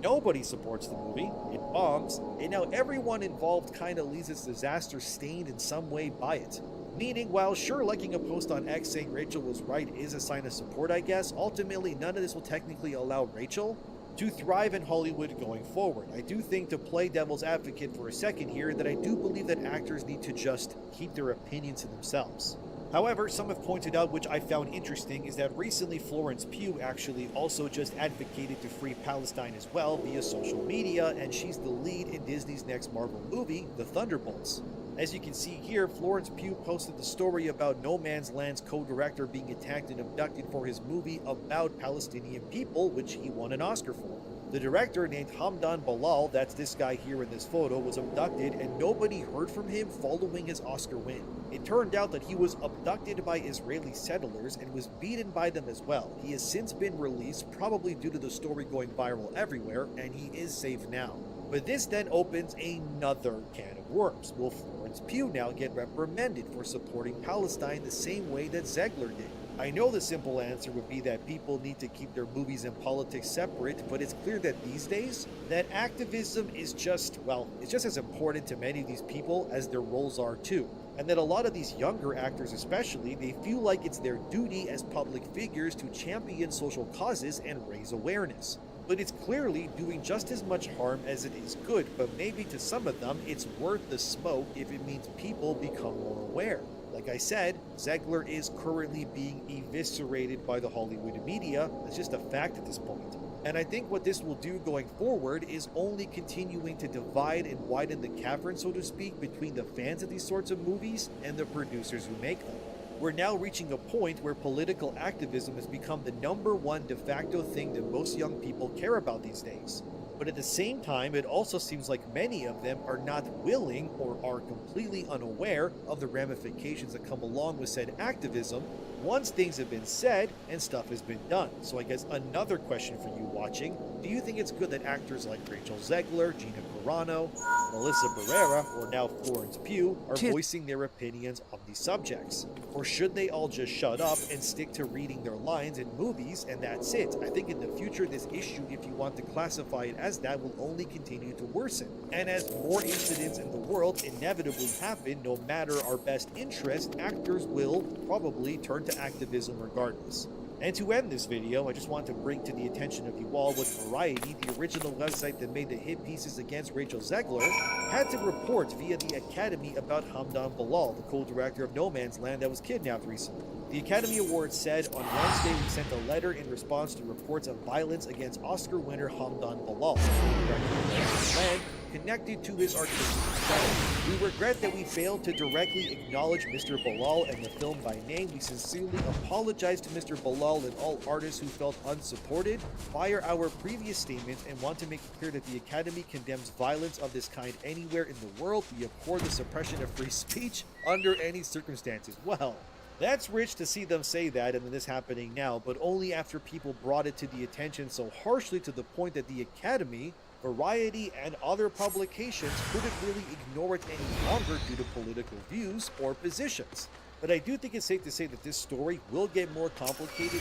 nobody supports the movie, it bombs, and now everyone involved kind of leaves its disaster stained in some way by it. Meaning, while sure liking a post on X saying Rachel was right is a sign of support, I guess, ultimately none of this will technically allow Rachel to thrive in Hollywood going forward. I do think, to play devil's advocate for a second here, that I do believe that actors need to just keep their opinions to themselves. However, some have pointed out, which I found interesting, is that recently Florence Pugh actually also just advocated to free Palestine as well via social media, and she's the lead in Disney's next Marvel movie, The Thunderbolts. As you can see here, Florence Pugh posted the story about No Man's Land's co-director being attacked and abducted for his movie about Palestinian people, which he won an Oscar for. The director, named Hamdan Bilal, that's this guy here in this photo, was abducted and nobody heard from him following his Oscar win. It turned out that he was abducted by Israeli settlers and was beaten by them as well. He has since been released, probably due to the story going viral everywhere, and he is safe now. But this then opens another can of worms. Will Florence Pugh now get reprimanded for supporting Palestine the same way that Zegler did? I know the simple answer would be that people need to keep their movies and politics separate, but it's clear that these days, that activism is just, well, it's just as important to many of these people as their roles are too. And that a lot of these younger actors especially, they feel like it's their duty as public figures to champion social causes and raise awareness. But it's clearly doing just as much harm as it is good, but maybe to some of them, it's worth the smoke if it means people become more aware. Like I said, Zegler is currently being eviscerated by the Hollywood media. That's just a fact at this point. And I think what this will do going forward is only continuing to divide and widen the cavern, so to speak, between the fans of these sorts of movies and the producers who make them. We're now reaching a point where political activism has become the #1 de facto thing that most young people care about these days. But at the same time, it also seems like many of them are not willing or are completely unaware of the ramifications that come along with said activism once things have been said and stuff has been done. So I guess another question for you watching, do you think it's good that actors like Rachel Zegler, Gina Carano, Melissa Barrera, or now Florence Pugh are voicing their opinions on these subjects? Or should they all just shut up and stick to reading their lines in movies and that's it? I think in the future this issue, if you want to classify it as that, will only continue to worsen. And as more incidents in the world inevitably happen, no matter our best interest, actors will probably turn to activism regardless. And to end this video, I just want to bring to the attention of you all what Variety, the original website that made the hit pieces against Rachel Zegler, had to report via the Academy about Hamdan Bilal, the co-director of No Man's Land that was kidnapped recently. The Academy Awards said, on Wednesday we sent a letter in response to reports of violence against Oscar winner Hamdan Bilal, co-director of No Man's Land, connected to his artistic style. We regret that we failed to directly acknowledge Mr. Bilal and the film by name. We sincerely apologize to Mr. Bilal and all artists who felt unsupported by our previous statements and want to make it clear that the Academy condemns violence of this kind anywhere in the world. We abhor the suppression of free speech under any circumstances. Well, That's rich to see them say that and then this happening now, but only after people brought it to the attention so harshly to the point that the Academy, Variety, and other publications couldn't really ignore it any longer due to political views or positions. But I do think it's safe to say that this story will get more complicated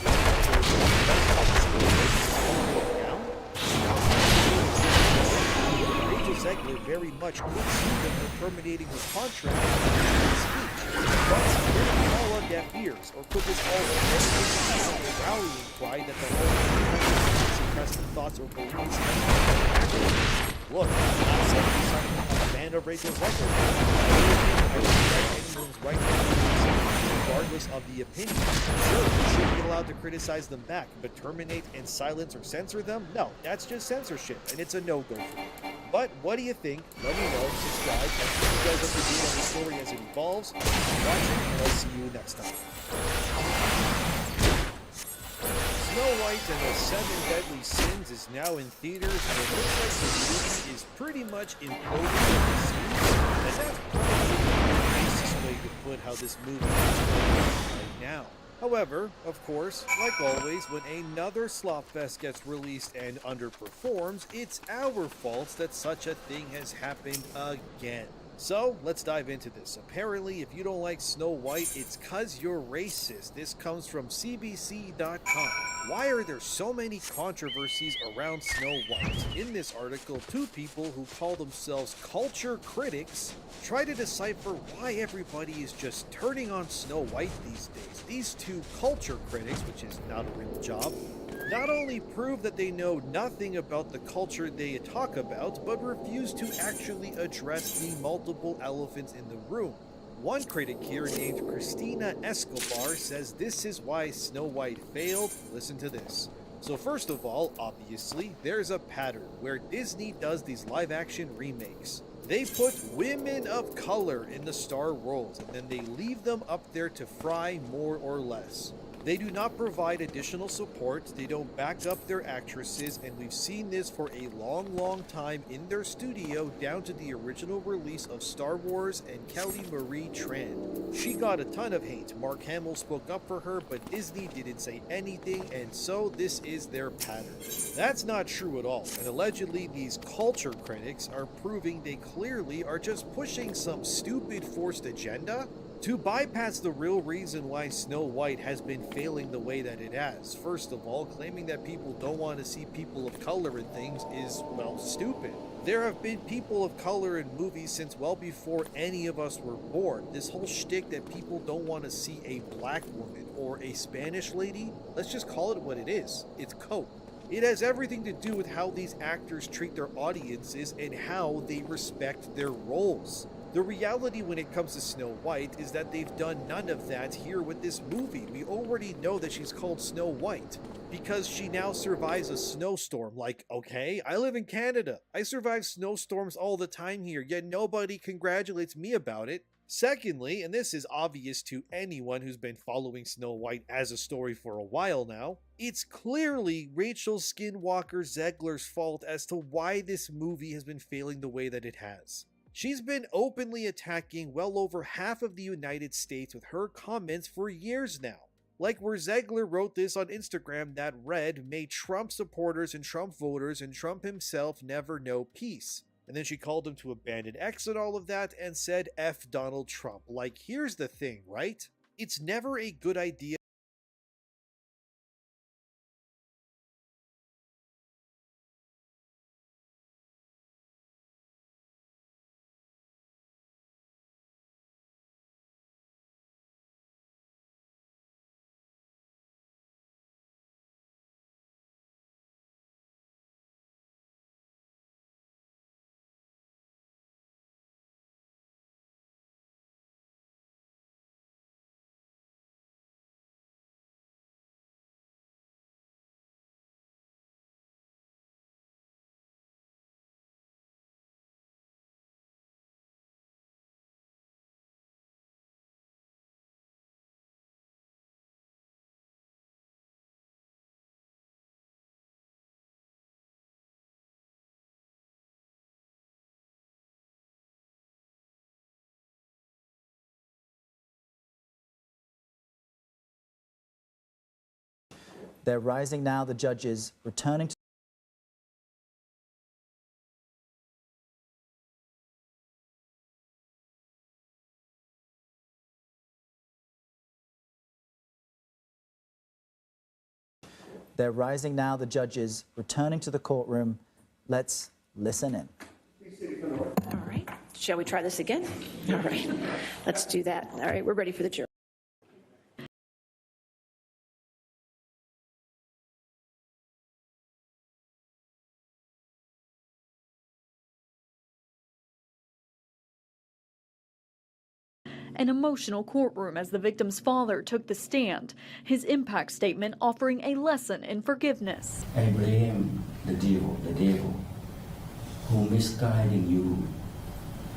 Rachel Zegler very much could see them for terminating his contract and speech. But will it fall on deaf ears, or could this all become a rallying cry that the whole suppress the thoughts or beliefs? Look, I'm not saying I'm a fan of Rachel Zegler. I respect anyone's right to regardless of the opinion. Sure, we should be allowed to criticize them back, but terminate and silence or censor them? No, that's just censorship, and it's a no-go for me. But what do you think? Let me know, subscribe, and keep you guys up to date on the story as it evolves. Thanks for watching, and I'll see you next time. Snow White and the Seven Deadly Sins is now in theaters, and it looks like the movie is pretty much imploding at the seams, and that's probably the nicest way to put how this movie is going right now. However, of course, like always, when another slopfest gets released and underperforms, it's our fault that such a thing has happened again. So, let's dive into this. Apparently, if you don't like Snow White, it's 'cause you're racist. This comes from CBC.com. Why are there so many controversies around Snow White? In this article, two people who call themselves culture critics try to decipher why everybody is just turning on Snow White these days. These two culture critics, which is not a real job, not only prove that they know nothing about the culture they talk about, but refuse to actually address the multiple elephants in the room. One critic here named Christina Escobar says this is why Snow White failed. Listen to this. So first of all, obviously, there's a pattern where Disney does these live-action remakes. They put women of color in the star roles, and then they leave them up there to fry more or less. They do not provide additional support, they don't back up their actresses, and we've seen this for a long time in their studio down to the original release of Star Wars and Kelly Marie Tran. She got a ton of hate. Mark Hamill spoke up for her, but Disney didn't say anything, and so this is their pattern. That's not true at all, and allegedly these culture critics are proving they clearly are just pushing some stupid forced agenda to bypass the real reason why Snow White has been failing the way that it has. First of all, claiming that people don't want to see people of color in things is, well, stupid. There have been people of color in movies since well before any of us were born. This whole shtick that people don't want to see a black woman or a Spanish lady, let's just call it what it is. It's cope. It has everything to do with how these actors treat their audiences and how they respect their roles. The reality when it comes to Snow White is that they've done none of that here with this movie. We already know that she's called Snow White because she now survives a snowstorm. Like, okay, I live in Canada. I survive snowstorms all the time here, yet nobody congratulates me about it. Secondly, and this is obvious to anyone who's been following Snow White as a story for a while now, it's clearly Rachel Skinwalker Zegler's fault as to why this movie has been failing the way that it has. She's been openly attacking well over half of the United States with her comments for years now. Like where Zegler wrote this on Instagram that read, "May Trump supporters and Trump voters and Trump himself never know peace." And then she called him to abandon X and all of that and said F Donald Trump. Like, here's the thing, right? It's never a good idea They're rising now, the judges returning to They're rising now, the judges returning to the courtroom. Let's listen in. All right. Shall we try this again? All right. Let's do that. All right. We're ready for the jury. An emotional courtroom as the victim's father took the stand, his impact statement offering a lesson in forgiveness. I blame the devil who misguiding you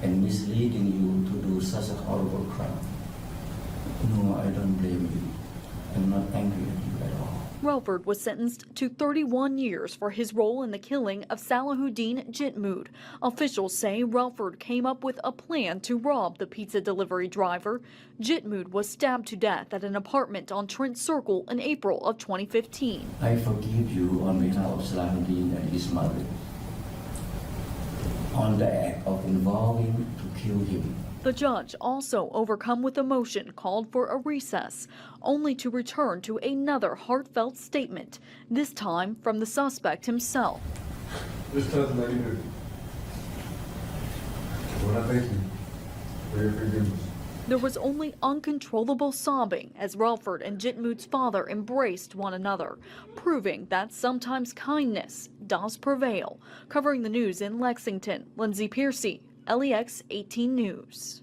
and misleading you to do such a horrible crime. No, I don't blame you. I'm not angry at you at all. Relford was sentenced to 31 years for his role in the killing of Salahuddin Jitmood. Officials say Relford came up with a plan to rob the pizza delivery driver. Jitmood was stabbed to death at an apartment on Trent Circle in April of 2015. I forgive you on behalf of Salahuddin and his mother on the act of involving to kill him. The judge, also overcome with emotion, called for a recess, only to return to another heartfelt statement, this time from the suspect himself. This time, lady, Lord, I thank you for your forgiveness. There was only uncontrollable sobbing as Relford and Jitmood's father embraced one another, proving that sometimes kindness does prevail. Covering the news in Lexington, Lindsay Piercy, LEX 18 News.